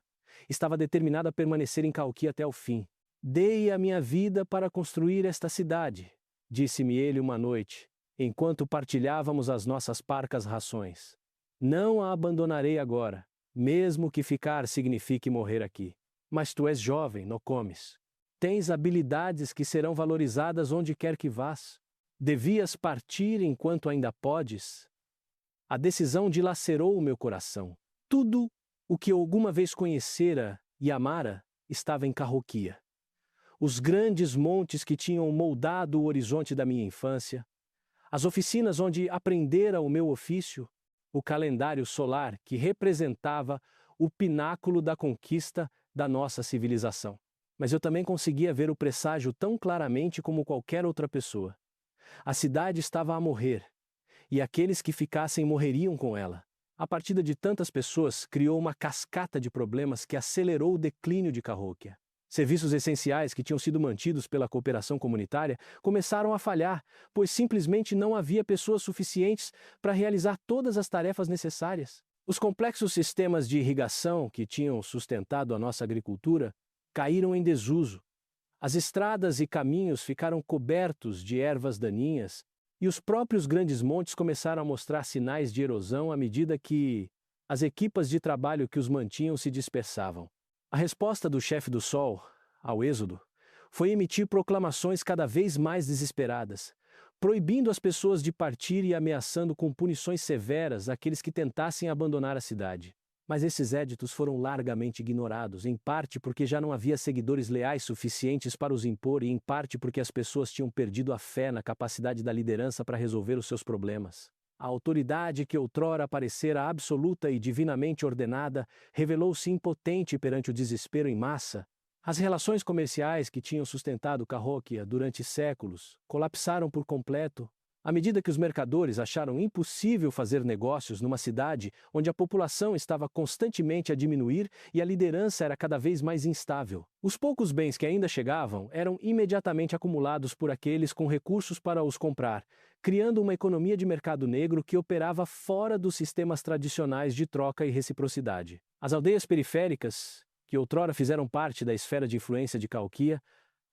estava determinado a permanecer em Cahokia até o fim. "Dei a minha vida para construir esta cidade", disse-me ele uma noite, enquanto partilhávamos as nossas parcas rações. "Não a abandonarei agora, mesmo que ficar signifique morrer aqui. Mas tu és jovem, não comes. Tens habilidades que serão valorizadas onde quer que vás. Devias partir enquanto ainda podes." A decisão dilacerou o meu coração. Tudo o que eu alguma vez conhecera e amara estava em Cahokia. Os grandes montes que tinham moldado o horizonte da minha infância, as oficinas onde aprendera o meu ofício, o calendário solar que representava o pináculo da conquista da nossa civilização. mas eu também conseguia ver o presságio tão claramente como qualquer outra pessoa. A cidade estava a morrer, e aqueles que ficassem morreriam com ela. A partida de tantas pessoas criou uma cascata de problemas que acelerou o declínio de Cahokia. Serviços essenciais que tinham sido mantidos pela cooperação comunitária começaram a falhar, pois simplesmente não havia pessoas suficientes para realizar todas as tarefas necessárias. Os complexos sistemas de irrigação que tinham sustentado a nossa agricultura caíram em desuso. As estradas e caminhos ficaram cobertos de ervas daninhas, e os próprios grandes montes começaram a mostrar sinais de erosão à medida que as equipas de trabalho que os mantinham se dispersavam. A resposta do chefe do Sol ao êxodo foi emitir proclamações cada vez mais desesperadas, proibindo as pessoas de partir e ameaçando com punições severas aqueles que tentassem abandonar a cidade. Mas esses éditos foram largamente ignorados, em parte porque já não havia seguidores leais suficientes para os impor e em parte porque as pessoas tinham perdido a fé na capacidade da liderança para resolver os seus problemas. A autoridade que outrora parecera absoluta e divinamente ordenada revelou-se impotente perante o desespero em massa. As relações comerciais que tinham sustentado Cahokia durante séculos colapsaram por completo, à medida que os mercadores acharam impossível fazer negócios numa cidade onde a população estava constantemente a diminuir e a liderança era cada vez mais instável. Os poucos bens que ainda chegavam eram imediatamente acumulados por aqueles com recursos para os comprar, criando uma economia de mercado negro que operava fora dos sistemas tradicionais de troca e reciprocidade. As aldeias periféricas, que outrora fizeram parte da esfera de influência de Cahokia,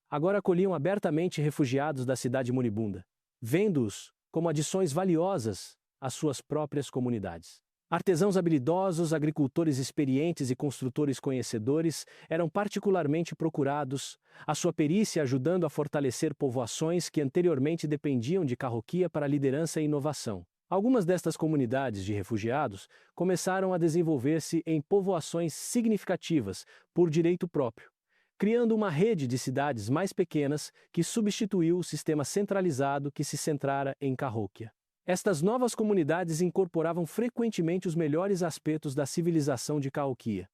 agora acolhiam abertamente refugiados da cidade moribunda, vendo-os como adições valiosas às suas próprias comunidades. Artesãos habilidosos, agricultores experientes e construtores conhecedores eram particularmente procurados, a sua perícia ajudando a fortalecer povoações que anteriormente dependiam de Cahokia para liderança e inovação. Algumas destas comunidades de refugiados começaram a desenvolver-se em povoações significativas por direito próprio, criando uma rede de cidades mais pequenas que substituiu o sistema centralizado que se centrara em Cahokia. Estas novas comunidades incorporavam frequentemente os melhores aspectos da civilização de Cahokia: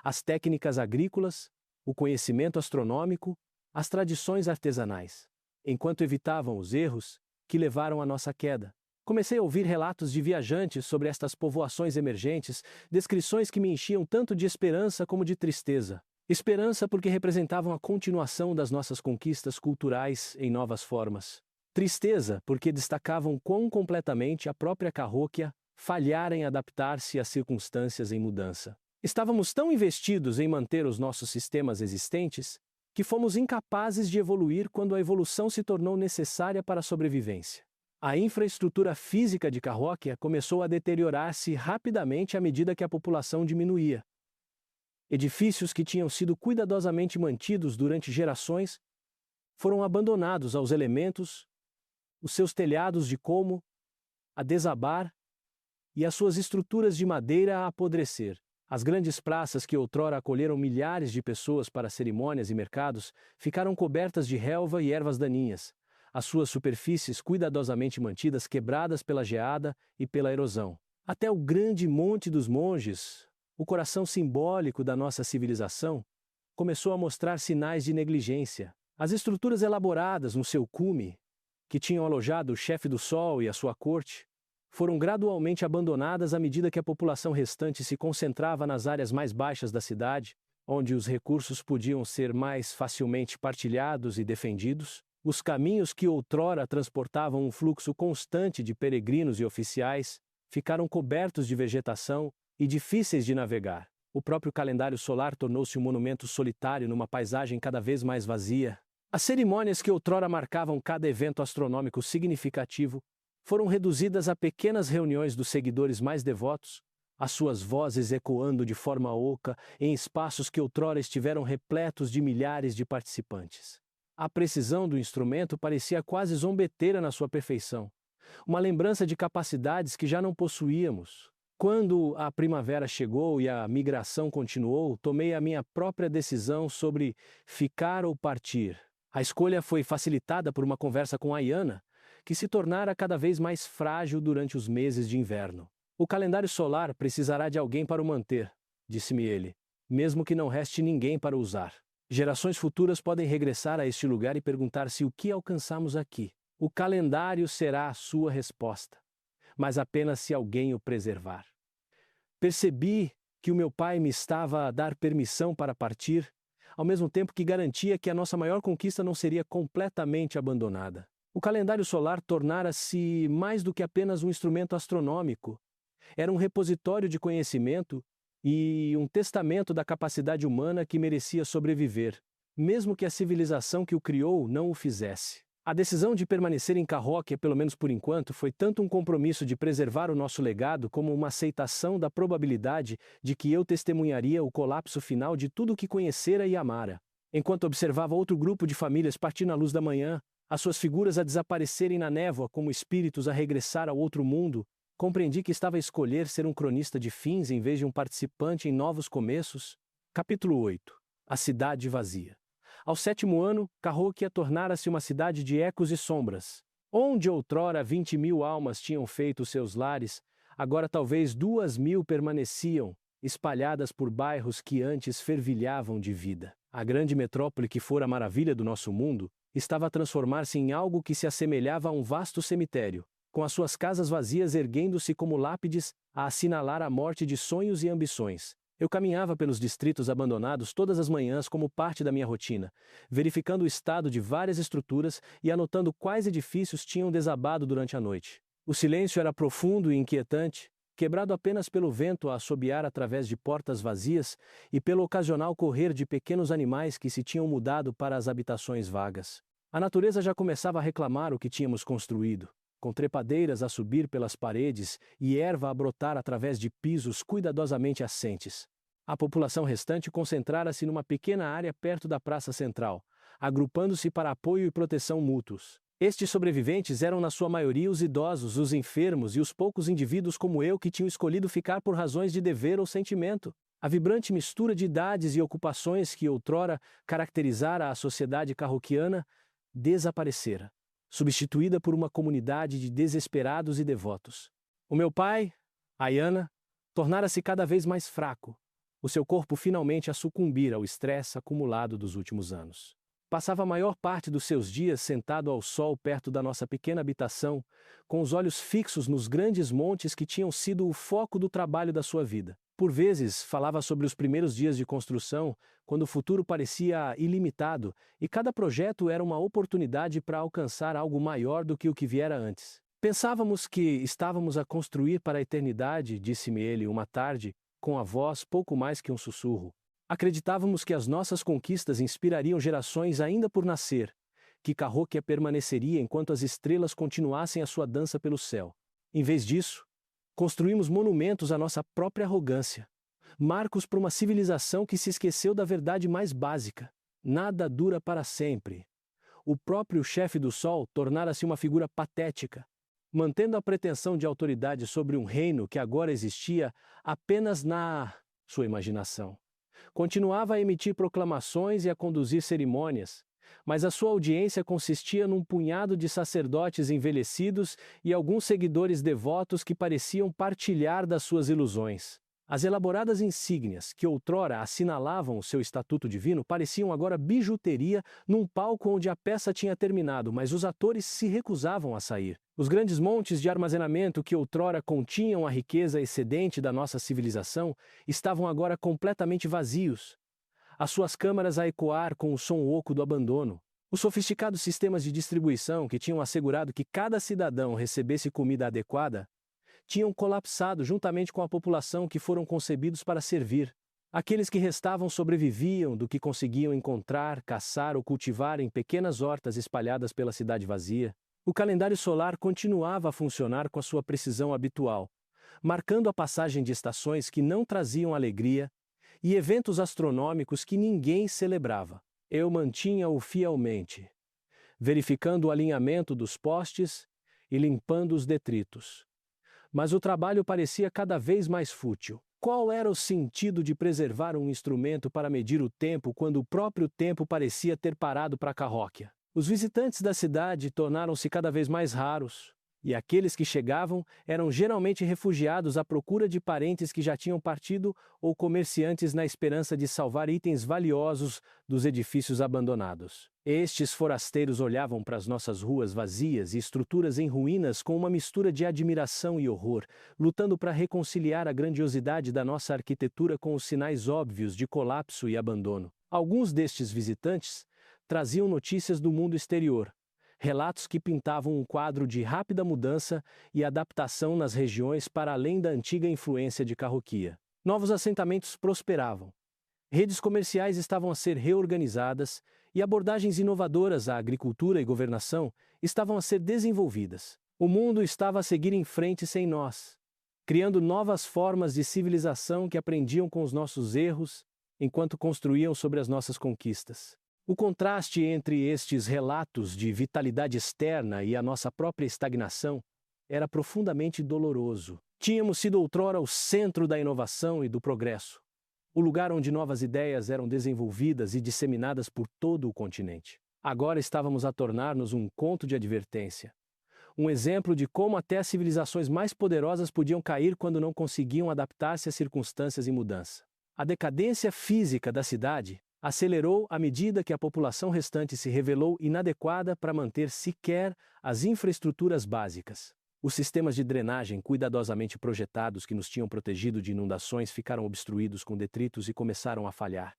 as técnicas agrícolas, o conhecimento astronômico, as tradições artesanais, enquanto evitavam os erros que levaram à nossa queda. Comecei a ouvir relatos de viajantes sobre estas povoações emergentes, descrições que me enchiam tanto de esperança como de tristeza. Esperança porque representavam a continuação das nossas conquistas culturais em novas formas. Tristeza porque destacavam quão completamente a própria Cahokia falhara em adaptar-se às circunstâncias em mudança. Estávamos tão investidos em manter os nossos sistemas existentes que fomos incapazes de evoluir quando a evolução se tornou necessária para a sobrevivência. A infraestrutura física de Cahokia começou a deteriorar-se rapidamente à medida que a população diminuía. Edifícios que tinham sido cuidadosamente mantidos durante gerações foram abandonados aos elementos, os seus telhados de como a desabar e as suas estruturas de madeira a apodrecer. As grandes praças que outrora acolheram milhares de pessoas para cerimônias e mercados ficaram cobertas de relva e ervas daninhas, as suas superfícies cuidadosamente mantidas quebradas pela geada e pela erosão. Até o grande Monte dos Monges, o coração simbólico da nossa civilização, começou a mostrar sinais de negligência. As estruturas elaboradas no seu cume, que tinham alojado o chefe do Sol e a sua corte, foram gradualmente abandonadas à medida que a população restante se concentrava nas áreas mais baixas da cidade, onde os recursos podiam ser mais facilmente partilhados e defendidos. Os caminhos que outrora transportavam um fluxo constante de peregrinos e oficiais ficaram cobertos de vegetação e difíceis de navegar. O próprio calendário solar tornou-se um monumento solitário numa paisagem cada vez mais vazia. As cerimônias que outrora marcavam cada evento astronômico significativo foram reduzidas a pequenas reuniões dos seguidores mais devotos, as suas vozes ecoando de forma oca em espaços que outrora estiveram repletos de milhares de participantes. A precisão do instrumento parecia quase zombeteira na sua perfeição, uma lembrança de capacidades que já não possuíamos. Quando a primavera chegou e a migração continuou, tomei a minha própria decisão sobre ficar ou partir. A escolha foi facilitada por uma conversa com Ayana, que se tornara cada vez mais frágil durante os meses de inverno. O calendário solar precisará de alguém para o manter, disse-me ele, mesmo que não reste ninguém para usar. Gerações futuras podem regressar a este lugar e perguntar-se o que alcançamos aqui. O calendário será a sua resposta, mas apenas se alguém o preservar. Percebi que o meu pai me estava a dar permissão para partir, ao mesmo tempo que garantia que a nossa maior conquista não seria completamente abandonada. O calendário solar tornara-se mais do que apenas um instrumento astronômico. Era um repositório de conhecimento e um testamento da capacidade humana que merecia sobreviver, mesmo que a civilização que o criou não o fizesse. A decisão de permanecer em Cahokia, pelo menos por enquanto, foi tanto um compromisso de preservar o nosso legado como uma aceitação da probabilidade de que eu testemunharia o colapso final de tudo o que conhecera e amara. Enquanto observava outro grupo de famílias partir na luz da manhã, as suas figuras a desaparecerem na névoa como espíritos a regressar ao outro mundo, compreendi que estava a escolher ser um cronista de fins em vez de um participante em novos começos. Capítulo 8. A cidade vazia. Ao 7º ano, Cahokia tornara-se uma cidade de ecos e sombras. Onde outrora 20.000 almas tinham feito seus lares, agora talvez 2.000 permaneciam, espalhadas por bairros que antes fervilhavam de vida. A grande metrópole que fora a maravilha do nosso mundo, estava a transformar-se em algo que se assemelhava a um vasto cemitério, com as suas casas vazias erguendo-se como lápides a assinalar a morte de sonhos e ambições. Eu caminhava pelos distritos abandonados todas as manhãs como parte da minha rotina, verificando o estado de várias estruturas e anotando quais edifícios tinham desabado durante a noite. O silêncio era profundo e inquietante, quebrado apenas pelo vento a assobiar através de portas vazias e pelo ocasional correr de pequenos animais que se tinham mudado para as habitações vagas. A natureza já começava a reclamar o que tínhamos construído, com trepadeiras a subir pelas paredes e erva a brotar através de pisos cuidadosamente assentes. A população restante concentrara-se numa pequena área perto da praça central, agrupando-se para apoio e proteção mútuos. Estes sobreviventes eram na sua maioria os idosos, os enfermos e os poucos indivíduos como eu que tinham escolhido ficar por razões de dever ou sentimento. A vibrante mistura de idades e ocupações que outrora caracterizara a sociedade cahokiana desaparecera, substituída por uma comunidade de desesperados e devotos. O meu pai, Ayana, tornara-se cada vez mais fraco, o seu corpo finalmente a sucumbir ao estresse acumulado dos últimos anos. Passava a maior parte dos seus dias sentado ao sol perto da nossa pequena habitação, com os olhos fixos nos grandes montes que tinham sido o foco do trabalho da sua vida. Por vezes, falava sobre os primeiros dias de construção, quando o futuro parecia ilimitado, e cada projeto era uma oportunidade para alcançar algo maior do que o que viera antes. Pensávamos que estávamos a construir para a eternidade, disse-me ele uma tarde, com a voz pouco mais que um sussurro. Acreditávamos que as nossas conquistas inspirariam gerações ainda por nascer, que Cahokia permaneceria enquanto as estrelas continuassem a sua dança pelo céu. Em vez disso, construímos monumentos à nossa própria arrogância, marcos para uma civilização que se esqueceu da verdade mais básica: nada dura para sempre. O próprio chefe do Sol tornara-se uma figura patética, mantendo a pretensão de autoridade sobre um reino que agora existia apenas na sua imaginação. Continuava a emitir proclamações e a conduzir cerimônias, mas a sua audiência consistia num punhado de sacerdotes envelhecidos e alguns seguidores devotos que pareciam partilhar das suas ilusões. As elaboradas insígnias que outrora assinalavam o seu estatuto divino pareciam agora bijuteria num palco onde a peça tinha terminado, mas os atores se recusavam a sair. Os grandes montes de armazenamento que outrora continham a riqueza excedente da nossa civilização estavam agora completamente vazios, as suas câmaras a ecoar com o som oco do abandono. Os sofisticados sistemas de distribuição que tinham assegurado que cada cidadão recebesse comida adequada tinham colapsado juntamente com a população que foram concebidos para servir. Aqueles que restavam sobreviviam do que conseguiam encontrar, caçar ou cultivar em pequenas hortas espalhadas pela cidade vazia. O calendário solar continuava a funcionar com a sua precisão habitual, marcando a passagem de estações que não traziam alegria e eventos astronômicos que ninguém celebrava. Eu mantinha-o fielmente, verificando o alinhamento dos postes e limpando os detritos. Mas o trabalho parecia cada vez mais fútil. Qual era o sentido de preservar um instrumento para medir o tempo quando o próprio tempo parecia ter parado para Cahokia? Os visitantes da cidade tornaram-se cada vez mais raros, E aqueles que chegavam eram geralmente refugiados à procura de parentes que já tinham partido ou comerciantes na esperança de salvar itens valiosos dos edifícios abandonados. Estes forasteiros olhavam para as nossas ruas vazias e estruturas em ruínas com uma mistura de admiração e horror, lutando para reconciliar a grandiosidade da nossa arquitetura com os sinais óbvios de colapso e abandono. Alguns destes visitantes traziam notícias do mundo exterior, relatos que pintavam um quadro de rápida mudança e adaptação nas regiões para além da antiga influência de Cahokia. Novos assentamentos prosperavam. Redes comerciais estavam a ser reorganizadas e abordagens inovadoras à agricultura e governação estavam a ser desenvolvidas. O mundo estava a seguir em frente sem nós, criando novas formas de civilização que aprendiam com os nossos erros enquanto construíam sobre as nossas conquistas. O contraste entre estes relatos de vitalidade externa e a nossa própria estagnação era profundamente doloroso. Tínhamos sido outrora o centro da inovação e do progresso, o lugar onde novas ideias eram desenvolvidas e disseminadas por todo o continente. Agora estávamos a tornar-nos um conto de advertência, um exemplo de como até as civilizações mais poderosas podiam cair quando não conseguiam adaptar-se às circunstâncias em mudança. A decadência física da cidade acelerou à medida que a população restante se revelou inadequada para manter sequer as infraestruturas básicas. Os sistemas de drenagem cuidadosamente projetados que nos tinham protegido de inundações ficaram obstruídos com detritos e começaram a falhar,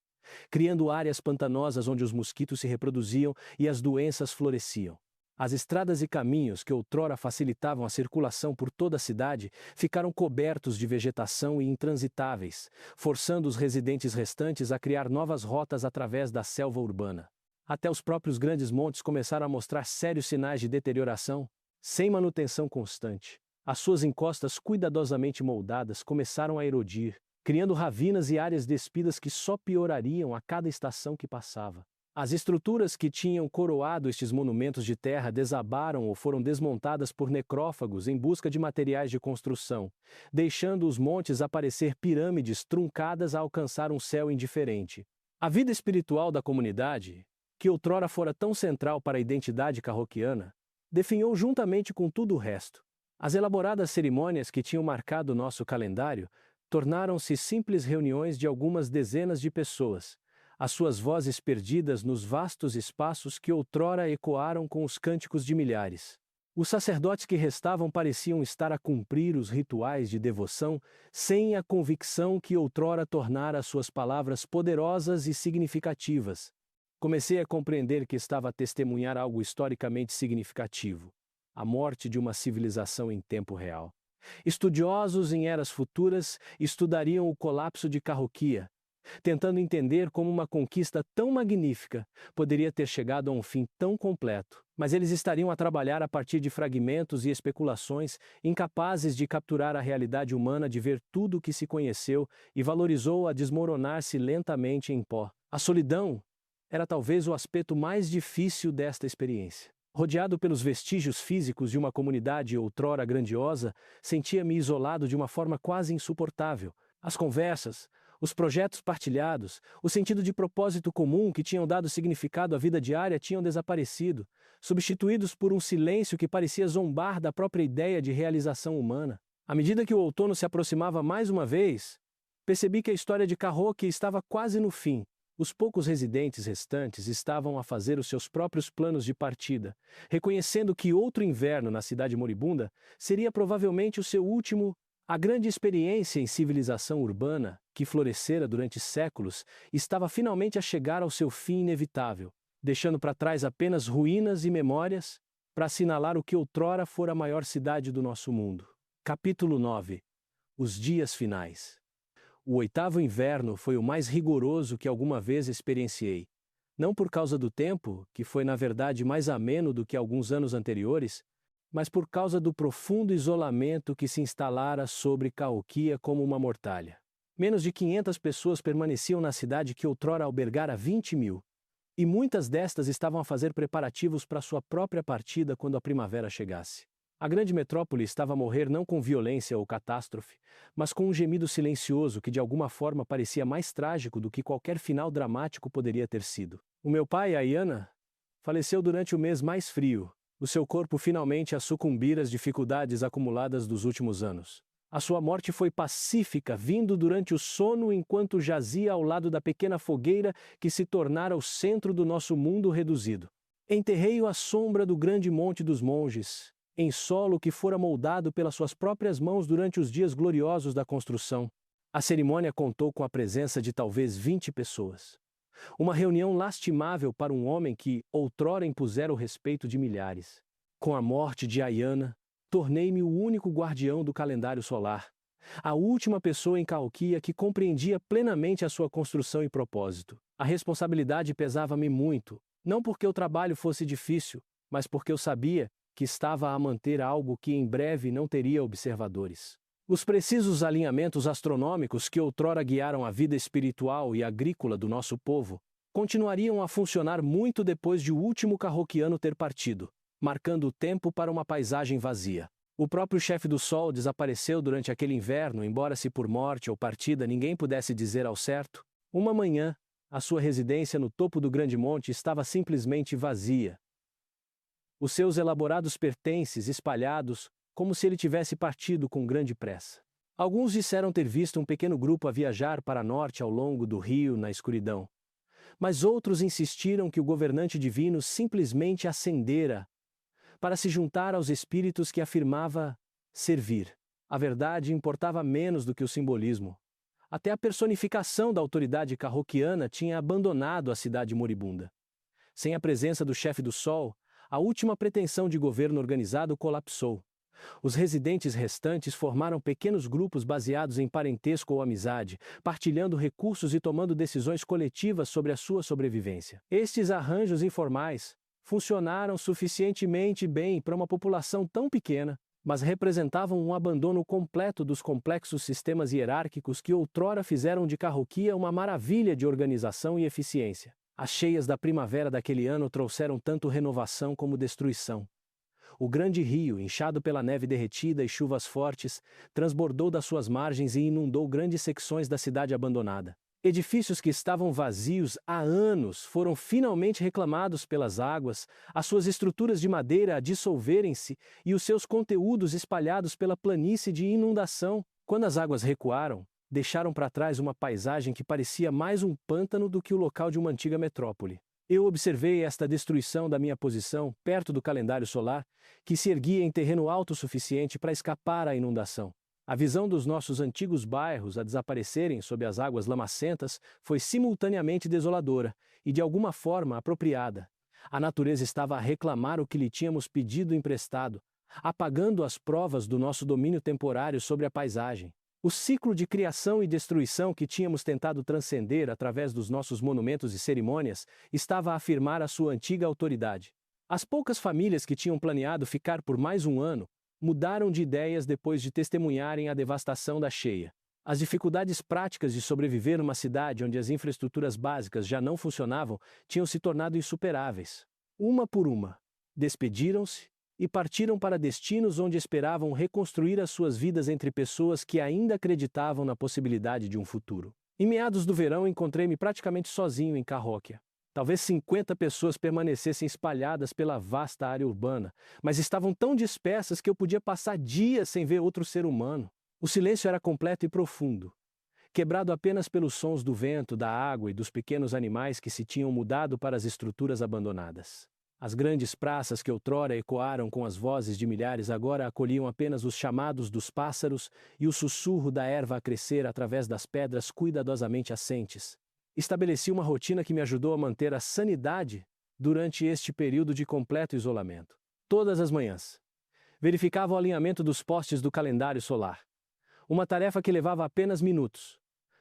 criando áreas pantanosas onde os mosquitos se reproduziam e as doenças floresciam. As estradas e caminhos que outrora facilitavam a circulação por toda a cidade ficaram cobertos de vegetação e intransitáveis, forçando os residentes restantes a criar novas rotas através da selva urbana. Até os próprios grandes montes começaram a mostrar sérios sinais de deterioração, sem manutenção constante. As suas encostas cuidadosamente moldadas começaram a erodir, criando ravinas e áreas despidas que só piorariam a cada estação que passava. As estruturas que tinham coroado estes monumentos de terra desabaram ou foram desmontadas por necrófagos em busca de materiais de construção, deixando os montes aparecer pirâmides truncadas a alcançar um céu indiferente. A vida espiritual da comunidade, que outrora fora tão central para a identidade cahokiana, definhou juntamente com tudo o resto. As elaboradas cerimônias que tinham marcado nosso calendário tornaram-se simples reuniões de algumas dezenas de pessoas, as suas vozes perdidas nos vastos espaços que outrora ecoaram com os cânticos de milhares. Os sacerdotes que restavam pareciam estar a cumprir os rituais de devoção sem a convicção que outrora tornara suas palavras poderosas e significativas. Comecei a compreender que estava a testemunhar algo historicamente significativo: a morte de uma civilização em tempo real. Estudiosos em eras futuras estudariam o colapso de Cahokia, tentando entender como uma conquista tão magnífica poderia ter chegado a um fim tão completo. Mas eles estariam a trabalhar a partir de fragmentos e especulações, incapazes de capturar a realidade humana de ver tudo o que se conheceu e valorizou a desmoronar-se lentamente em pó. A solidão era talvez o aspecto mais difícil desta experiência. Rodeado pelos vestígios físicos de uma comunidade outrora grandiosa, sentia-me isolado de uma forma quase insuportável. As conversas, os projetos partilhados, o sentido de propósito comum que tinham dado significado à vida diária tinham desaparecido, substituídos por um silêncio que parecia zombar da própria ideia de realização humana. À medida que o outono se aproximava mais uma vez, percebi que a história de Cahokia estava quase no fim. Os poucos residentes restantes estavam a fazer os seus próprios planos de partida, reconhecendo que outro inverno na cidade moribunda seria provavelmente o seu último. A grande experiência em civilização urbana, que florescera durante séculos, estava finalmente a chegar ao seu fim inevitável, deixando para trás apenas ruínas e memórias para assinalar o que outrora fora a maior cidade do nosso mundo. Capítulo 9. Os dias finais. O oitavo inverno foi o mais rigoroso que alguma vez experienciei. Não por causa do tempo, que foi na verdade mais ameno do que alguns anos anteriores, mas por causa do profundo isolamento que se instalara sobre Cahokia como uma mortalha. Menos de 500 pessoas permaneciam na cidade que outrora albergara 20.000, e muitas destas estavam a fazer preparativos para sua própria partida quando a primavera chegasse. A grande metrópole estava a morrer não com violência ou catástrofe, mas com um gemido silencioso que de alguma forma parecia mais trágico do que qualquer final dramático poderia ter sido. O meu pai, Ayana, faleceu durante o mês mais frio, O seu corpo finalmente a sucumbir às dificuldades acumuladas dos últimos anos. A sua morte foi pacífica, vindo durante o sono enquanto jazia ao lado da pequena fogueira que se tornara o centro do nosso mundo reduzido. Enterrei-o à sombra do grande monte dos monges, em solo que fora moldado pelas suas próprias mãos durante os dias gloriosos da construção. A cerimônia contou com a presença de talvez 20 pessoas. Uma reunião lastimável para um homem que, outrora, impusera o respeito de milhares. Com a morte de Ayana, tornei-me o único guardião do calendário solar, a última pessoa em Cahokia que compreendia plenamente a sua construção e propósito. A responsabilidade pesava-me muito, não porque o trabalho fosse difícil, mas porque eu sabia que estava a manter algo que em breve não teria observadores. Os precisos alinhamentos astronômicos que outrora guiaram a vida espiritual e agrícola do nosso povo continuariam a funcionar muito depois de o último Cahokiano ter partido, marcando o tempo para uma paisagem vazia. O próprio chefe do Sol desapareceu durante aquele inverno, embora se por morte ou partida ninguém pudesse dizer ao certo. Uma manhã, a sua residência no topo do grande monte estava simplesmente vazia. Os seus elaborados pertences espalhados, como se ele tivesse partido com grande pressa. Alguns disseram ter visto um pequeno grupo a viajar para norte ao longo do rio na escuridão. Mas outros insistiram que o governante divino simplesmente ascendera para se juntar aos espíritos que afirmava servir. A verdade importava menos do que o simbolismo. Até a personificação da autoridade cahokiana tinha abandonado a cidade moribunda. Sem a presença do chefe do Sol, a última pretensão de governo organizado colapsou. Os residentes restantes formaram pequenos grupos baseados em parentesco ou amizade, partilhando recursos e tomando decisões coletivas sobre a sua sobrevivência. Estes arranjos informais funcionaram suficientemente bem para uma população tão pequena, mas representavam um abandono completo dos complexos sistemas hierárquicos que outrora fizeram de Cahokia uma maravilha de organização e eficiência. As cheias da primavera daquele ano trouxeram tanto renovação como destruição. O grande rio, inchado pela neve derretida e chuvas fortes, transbordou das suas margens e inundou grandes secções da cidade abandonada. Edifícios que estavam vazios há anos foram finalmente reclamados pelas águas, as suas estruturas de madeira a dissolverem-se e os seus conteúdos espalhados pela planície de inundação. Quando as águas recuaram, deixaram para trás uma paisagem que parecia mais um pântano do que o local de uma antiga metrópole. Eu observei esta destruição da minha posição, perto do calendário solar, que se erguia em terreno alto o suficiente para escapar à inundação. A visão dos nossos antigos bairros a desaparecerem sob as águas lamacentas foi simultaneamente desoladora e de alguma forma apropriada. A natureza estava a reclamar o que lhe tínhamos pedido emprestado, apagando as provas do nosso domínio temporário sobre a paisagem. O ciclo de criação e destruição que tínhamos tentado transcender através dos nossos monumentos e cerimônias estava a afirmar a sua antiga autoridade. As poucas famílias que tinham planeado ficar por mais um ano mudaram de ideias depois de testemunharem a devastação da cheia. As dificuldades práticas de sobreviver numa cidade onde as infraestruturas básicas já não funcionavam tinham se tornado insuperáveis. Uma por uma, despediram-se e partiram para destinos onde esperavam reconstruir as suas vidas entre pessoas que ainda acreditavam na possibilidade de um futuro. Em meados do verão encontrei-me praticamente sozinho em Cahokia. Talvez 50 pessoas permanecessem espalhadas pela vasta área urbana, mas estavam tão dispersas que eu podia passar dias sem ver outro ser humano. O silêncio era completo e profundo, quebrado apenas pelos sons do vento, da água e dos pequenos animais que se tinham mudado para as estruturas abandonadas. As grandes praças que outrora ecoaram com as vozes de milhares agora acolhiam apenas os chamados dos pássaros e o sussurro da erva a crescer através das pedras cuidadosamente assentes. Estabeleci uma rotina que me ajudou a manter a sanidade durante este período de completo isolamento. Todas as manhãs, verificava o alinhamento dos postes do calendário solar. Uma tarefa que levava apenas minutos,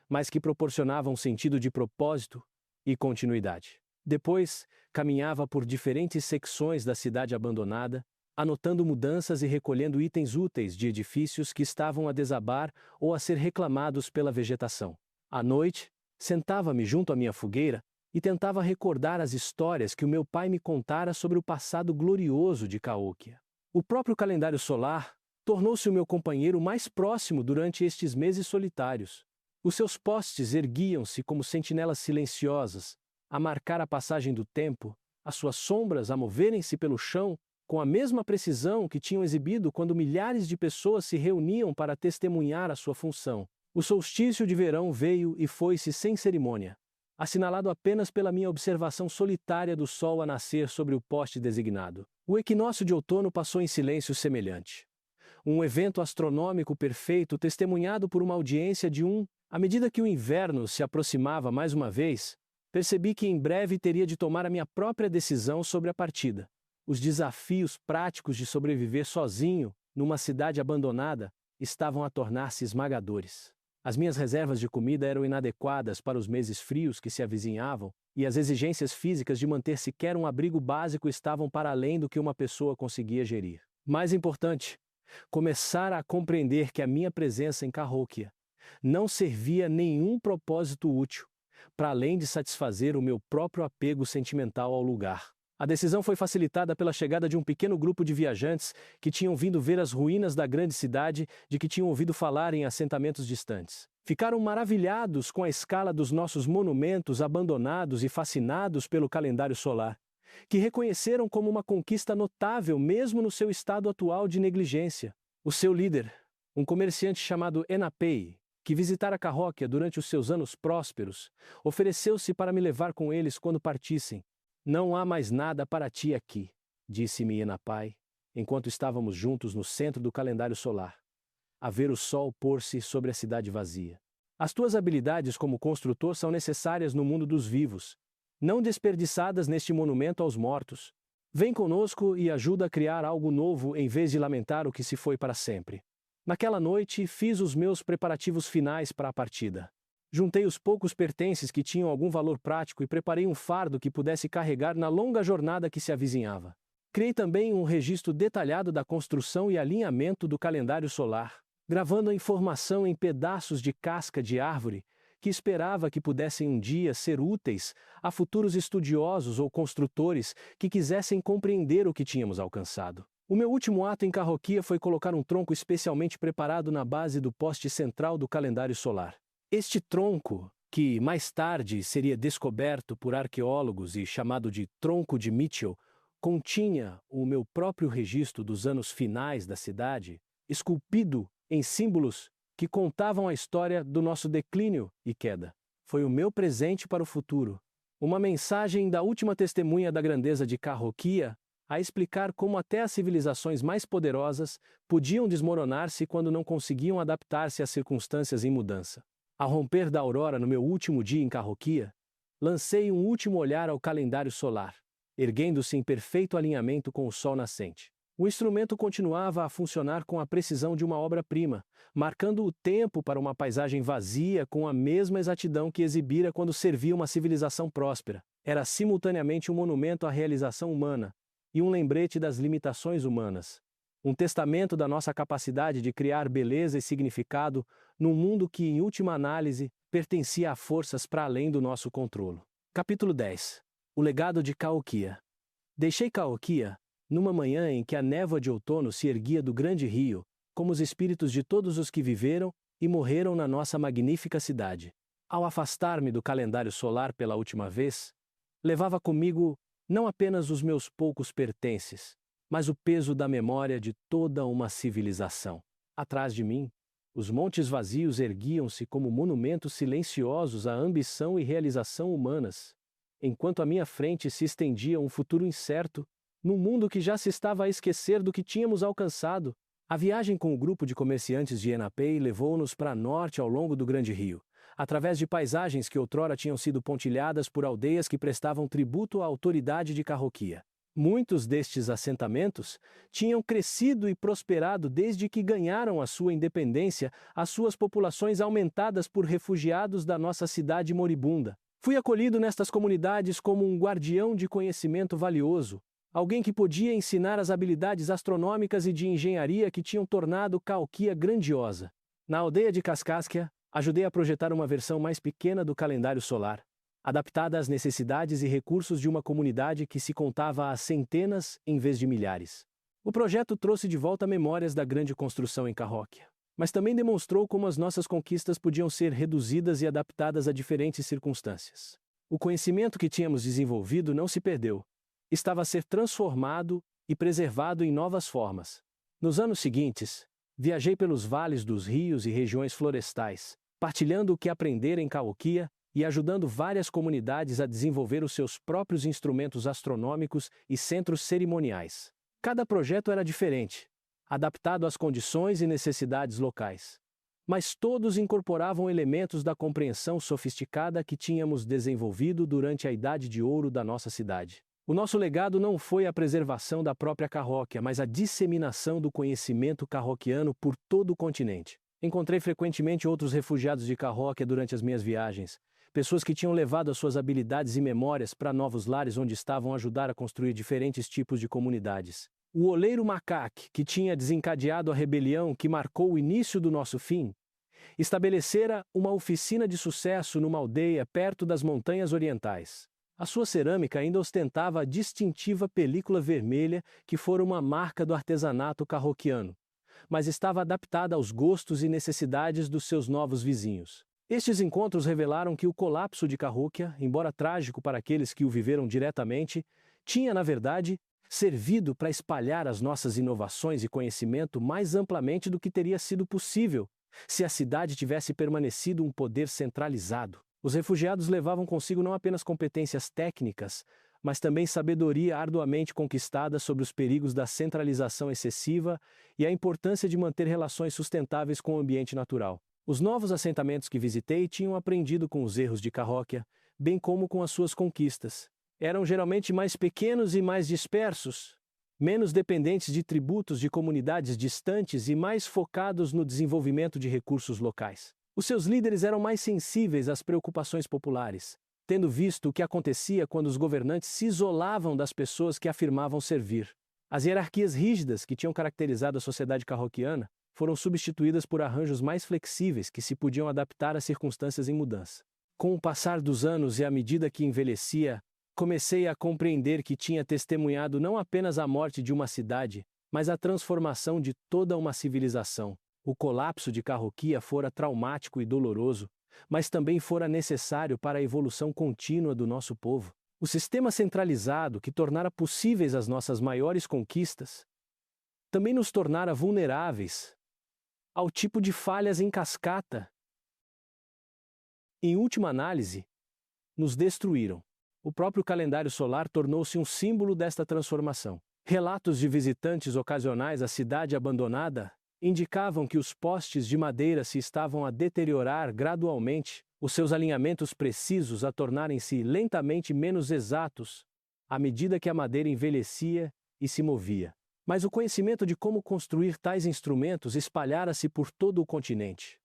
mas que proporcionava um sentido de propósito e continuidade. Depois, caminhava por diferentes secções da cidade abandonada, anotando mudanças e recolhendo itens úteis de edifícios que estavam a desabar ou a ser reclamados pela vegetação. À noite, sentava-me junto à minha fogueira e tentava recordar as histórias que o meu pai me contara sobre o passado glorioso de Cahokia. O próprio calendário solar tornou-se o meu companheiro mais próximo durante estes meses solitários. Os seus postes erguiam-se como sentinelas silenciosas, a marcar a passagem do tempo, as suas sombras a moverem-se pelo chão com a mesma precisão que tinham exibido quando milhares de pessoas se reuniam para testemunhar a sua função. O solstício de verão veio e foi-se sem cerimônia, assinalado apenas pela minha observação solitária do sol a nascer sobre o poste designado. O equinócio de outono passou em silêncio semelhante. Um evento astronômico perfeito testemunhado por uma audiência de à medida que o inverno se aproximava mais uma vez, percebi que em breve teria de tomar a minha própria decisão sobre a partida. Os desafios práticos de sobreviver sozinho, numa cidade abandonada, estavam a tornar-se esmagadores. As minhas reservas de comida eram inadequadas para os meses frios que se avizinhavam, e as exigências físicas de manter sequer um abrigo básico estavam para além do que uma pessoa conseguia gerir. Mais importante, começara a compreender que a minha presença em Cahokia não servia a nenhum propósito útil, para além de satisfazer o meu próprio apego sentimental ao lugar. A decisão foi facilitada pela chegada de um pequeno grupo de viajantes que tinham vindo ver as ruínas da grande cidade de que tinham ouvido falar em assentamentos distantes. Ficaram maravilhados com a escala dos nossos monumentos abandonados e fascinados pelo calendário solar, que reconheceram como uma conquista notável mesmo no seu estado atual de negligência. O seu líder, um comerciante chamado Enapei, que visitara Cahokia durante os seus anos prósperos, ofereceu-se para me levar com eles quando partissem. Não há mais nada para ti aqui, disse-me Enapei, enquanto estávamos juntos no centro do calendário solar, a ver o sol pôr-se sobre a cidade vazia. As tuas habilidades como construtor são necessárias no mundo dos vivos, não desperdiçadas neste monumento aos mortos. Vem conosco e ajuda a criar algo novo em vez de lamentar o que se foi para sempre. Naquela noite, fiz os meus preparativos finais para a partida. Juntei os poucos pertences que tinham algum valor prático e preparei um fardo que pudesse carregar na longa jornada que se avizinhava. Criei também um registro detalhado da construção e alinhamento do calendário solar, gravando a informação em pedaços de casca de árvore que esperava que pudessem um dia ser úteis a futuros estudiosos ou construtores que quisessem compreender o que tínhamos alcançado. O meu último ato em Cahokia foi colocar um tronco especialmente preparado na base do poste central do calendário solar. Este tronco, que mais tarde seria descoberto por arqueólogos e chamado de Tronco de Mitchell, continha o meu próprio registro dos anos finais da cidade, esculpido em símbolos que contavam a história do nosso declínio e queda. Foi o meu presente para o futuro, uma mensagem da última testemunha da grandeza de Cahokia, a explicar como até as civilizações mais poderosas podiam desmoronar-se quando não conseguiam adaptar-se às circunstâncias em mudança. Ao romper da aurora no meu último dia em Cahokia, lancei um último olhar ao calendário solar, erguendo-se em perfeito alinhamento com o sol nascente. O instrumento continuava a funcionar com a precisão de uma obra-prima, marcando o tempo para uma paisagem vazia com a mesma exatidão que exibira quando servia uma civilização próspera. Era simultaneamente um monumento à realização humana e um lembrete das limitações humanas. Um testamento da nossa capacidade de criar beleza e significado num mundo que, em última análise, pertencia a forças para além do nosso controle. Capítulo 10. O legado de Cahokia. Deixei Cahokia numa manhã em que a névoa de outono se erguia do grande rio, como os espíritos de todos os que viveram e morreram na nossa magnífica cidade. Ao afastar-me do calendário solar pela última vez, levava comigo não apenas os meus poucos pertences, mas o peso da memória de toda uma civilização. Atrás de mim, os montes vazios erguiam-se como monumentos silenciosos à ambição e realização humanas, enquanto à minha frente se estendia um futuro incerto, num mundo que já se estava a esquecer do que tínhamos alcançado. A viagem com o grupo de comerciantes de Enapei levou-nos para norte ao longo do grande rio, através de paisagens que outrora tinham sido pontilhadas por aldeias que prestavam tributo à autoridade de Cahokia. Muitos destes assentamentos tinham crescido e prosperado desde que ganharam a sua independência, as suas populações aumentadas por refugiados da nossa cidade moribunda. Fui acolhido nestas comunidades como um guardião de conhecimento valioso, alguém que podia ensinar as habilidades astronômicas e de engenharia que tinham tornado Cahokia grandiosa. Na aldeia de Kaskaskia, ajudei a projetar uma versão mais pequena do calendário solar, adaptada às necessidades e recursos de uma comunidade que se contava a centenas em vez de milhares. O projeto trouxe de volta memórias da grande construção em Cahokia, mas também demonstrou como as nossas conquistas podiam ser reduzidas e adaptadas a diferentes circunstâncias. O conhecimento que tínhamos desenvolvido não se perdeu. Estava a ser transformado e preservado em novas formas. Nos anos seguintes, viajei pelos vales dos rios e regiões florestais, partilhando o que aprender em Cahokia e ajudando várias comunidades a desenvolver os seus próprios instrumentos astronômicos e centros cerimoniais. Cada projeto era diferente, adaptado às condições e necessidades locais. Mas todos incorporavam elementos da compreensão sofisticada que tínhamos desenvolvido durante a Idade de Ouro da nossa cidade. O nosso legado não foi a preservação da própria Cahokia, mas a disseminação do conhecimento cahokiano por todo o continente. Encontrei frequentemente outros refugiados de Cahokia durante as minhas viagens, pessoas que tinham levado as suas habilidades e memórias para novos lares onde estavam a ajudar a construir diferentes tipos de comunidades. O oleiro macaque, que tinha desencadeado a rebelião que marcou o início do nosso fim, estabelecera uma oficina de sucesso numa aldeia perto das montanhas orientais. A sua cerâmica ainda ostentava a distintiva película vermelha que fora uma marca do artesanato cahokiano, mas estava adaptada aos gostos e necessidades dos seus novos vizinhos. Estes encontros revelaram que o colapso de Cahokia, embora trágico para aqueles que o viveram diretamente, tinha, na verdade, servido para espalhar as nossas inovações e conhecimento mais amplamente do que teria sido possível se a cidade tivesse permanecido um poder centralizado. Os refugiados levavam consigo não apenas competências técnicas, mas também sabedoria arduamente conquistada sobre os perigos da centralização excessiva e a importância de manter relações sustentáveis com o ambiente natural. Os novos assentamentos que visitei tinham aprendido com os erros de Cahokia, bem como com as suas conquistas. Eram geralmente mais pequenos e mais dispersos, menos dependentes de tributos de comunidades distantes e mais focados no desenvolvimento de recursos locais. Os seus líderes eram mais sensíveis às preocupações populares, tendo visto o que acontecia quando os governantes se isolavam das pessoas que afirmavam servir. As hierarquias rígidas que tinham caracterizado a sociedade cahokiana foram substituídas por arranjos mais flexíveis que se podiam adaptar às circunstâncias em mudança. Com o passar dos anos e à medida que envelhecia, comecei a compreender que tinha testemunhado não apenas a morte de uma cidade, mas a transformação de toda uma civilização. O colapso de Cahokia fora traumático e doloroso, mas também fora necessário para a evolução contínua do nosso povo. O sistema centralizado que tornara possíveis as nossas maiores conquistas também nos tornara vulneráveis ao tipo de falhas em cascata. Em última análise, nos destruíram. O próprio calendário solar tornou-se um símbolo desta transformação. Relatos de visitantes ocasionais à cidade abandonada indicavam que os postes de madeira se estavam a deteriorar gradualmente, os seus alinhamentos precisos a tornarem-se lentamente menos exatos, à medida que a madeira envelhecia e se movia. Mas o conhecimento de como construir tais instrumentos espalhara-se por todo o continente,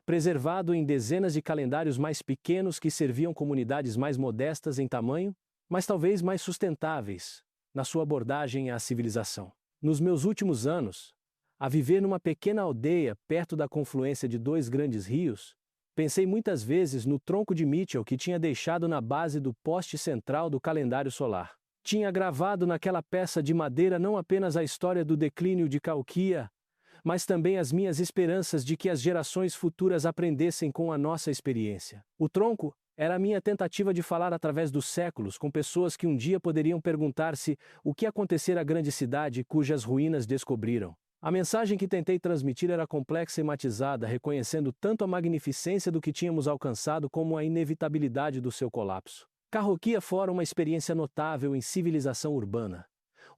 preservado em dezenas de calendários mais pequenos que serviam comunidades mais modestas em tamanho, mas talvez mais sustentáveis na sua abordagem à civilização. Nos meus últimos anos, a viver numa pequena aldeia perto da confluência de dois grandes rios, pensei muitas vezes no tronco de Mitchell que tinha deixado na base do poste central do calendário solar. Tinha gravado naquela peça de madeira não apenas a história do declínio de Cahokia, mas também as minhas esperanças de que as gerações futuras aprendessem com a nossa experiência. O tronco era a minha tentativa de falar através dos séculos com pessoas que um dia poderiam perguntar-se o que acontecera à grande cidade cujas ruínas descobriram. A mensagem que tentei transmitir era complexa e matizada, reconhecendo tanto a magnificência do que tínhamos alcançado como a inevitabilidade do seu colapso. Cahokia fora uma experiência notável em civilização urbana,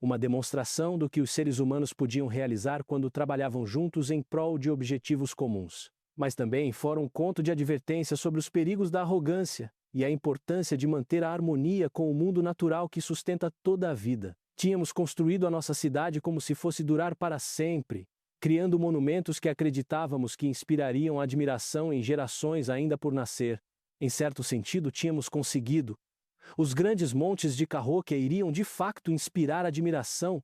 uma demonstração do que os seres humanos podiam realizar quando trabalhavam juntos em prol de objetivos comuns. Mas também fora um conto de advertência sobre os perigos da arrogância e a importância de manter a harmonia com o mundo natural que sustenta toda a vida. Tínhamos construído a nossa cidade como se fosse durar para sempre, criando monumentos que acreditávamos que inspirariam admiração em gerações ainda por nascer. Em certo sentido, tínhamos conseguido. Os grandes montes de Cahokia iriam de facto inspirar admiração,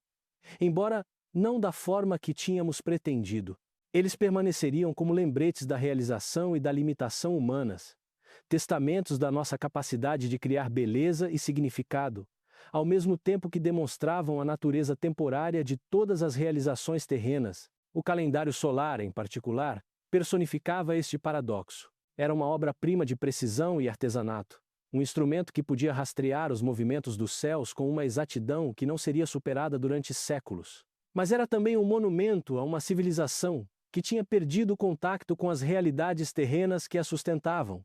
embora não da forma que tínhamos pretendido. Eles permaneceriam como lembretes da realização e da limitação humanas, testamentos da nossa capacidade de criar beleza e significado, ao mesmo tempo que demonstravam a natureza temporária de todas as realizações terrenas. O calendário solar, em particular, personificava este paradoxo. Era uma obra-prima de precisão e artesanato, um instrumento que podia rastrear os movimentos dos céus com uma exatidão que não seria superada durante séculos. Mas era também um monumento a uma civilização que tinha perdido o contato com as realidades terrenas que a sustentavam.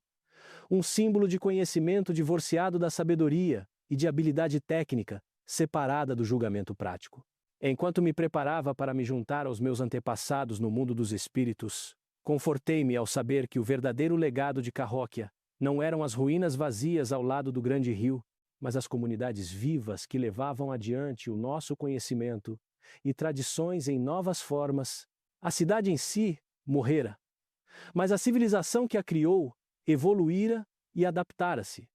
Um símbolo de conhecimento divorciado da sabedoria e de habilidade técnica, separada do julgamento prático. Enquanto me preparava para me juntar aos meus antepassados no mundo dos espíritos, confortei-me ao saber que o verdadeiro legado de Cahokia não eram as ruínas vazias ao lado do grande rio, mas as comunidades vivas que levavam adiante o nosso conhecimento e tradições em novas formas. A cidade em si morrera, mas a civilização que a criou evoluíra e adaptara-se,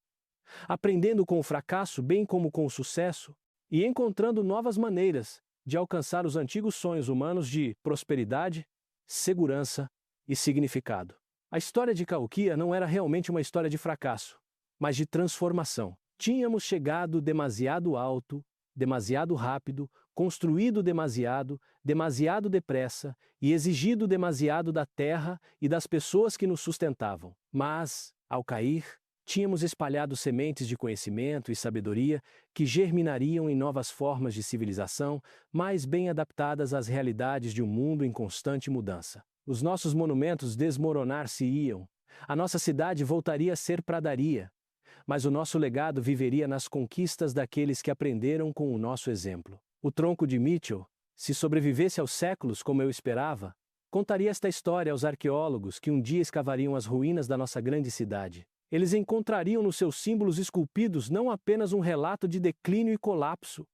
aprendendo com o fracasso bem como com o sucesso e encontrando novas maneiras de alcançar os antigos sonhos humanos de prosperidade, segurança e significado. A história de Cahokia não era realmente uma história de fracasso, mas de transformação. Tínhamos chegado demasiado alto, demasiado rápido, construído demasiado depressa e exigido demasiado da terra e das pessoas que nos sustentavam. Mas, ao cair, tínhamos espalhado sementes de conhecimento e sabedoria que germinariam em novas formas de civilização mais bem adaptadas às realidades de um mundo em constante mudança. Os nossos monumentos desmoronar-se-iam, a nossa cidade voltaria a ser pradaria, mas o nosso legado viveria nas conquistas daqueles que aprenderam com o nosso exemplo. O tronco de Mitchell, se sobrevivesse aos séculos como eu esperava, contaria esta história aos arqueólogos que um dia escavariam as ruínas da nossa grande cidade. Eles encontrariam nos seus símbolos esculpidos não apenas um relato de declínio e colapso,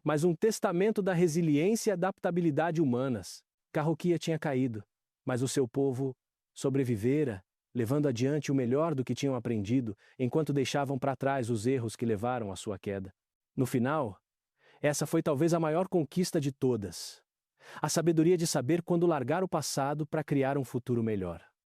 mas um testamento da resiliência e adaptabilidade humanas. Cahokia tinha caído, mas o seu povo sobrevivera, levando adiante o melhor do que tinham aprendido, enquanto deixavam para trás os erros que levaram à sua queda. No final, essa foi talvez a maior conquista de todas: a sabedoria de saber quando largar o passado para criar um futuro melhor.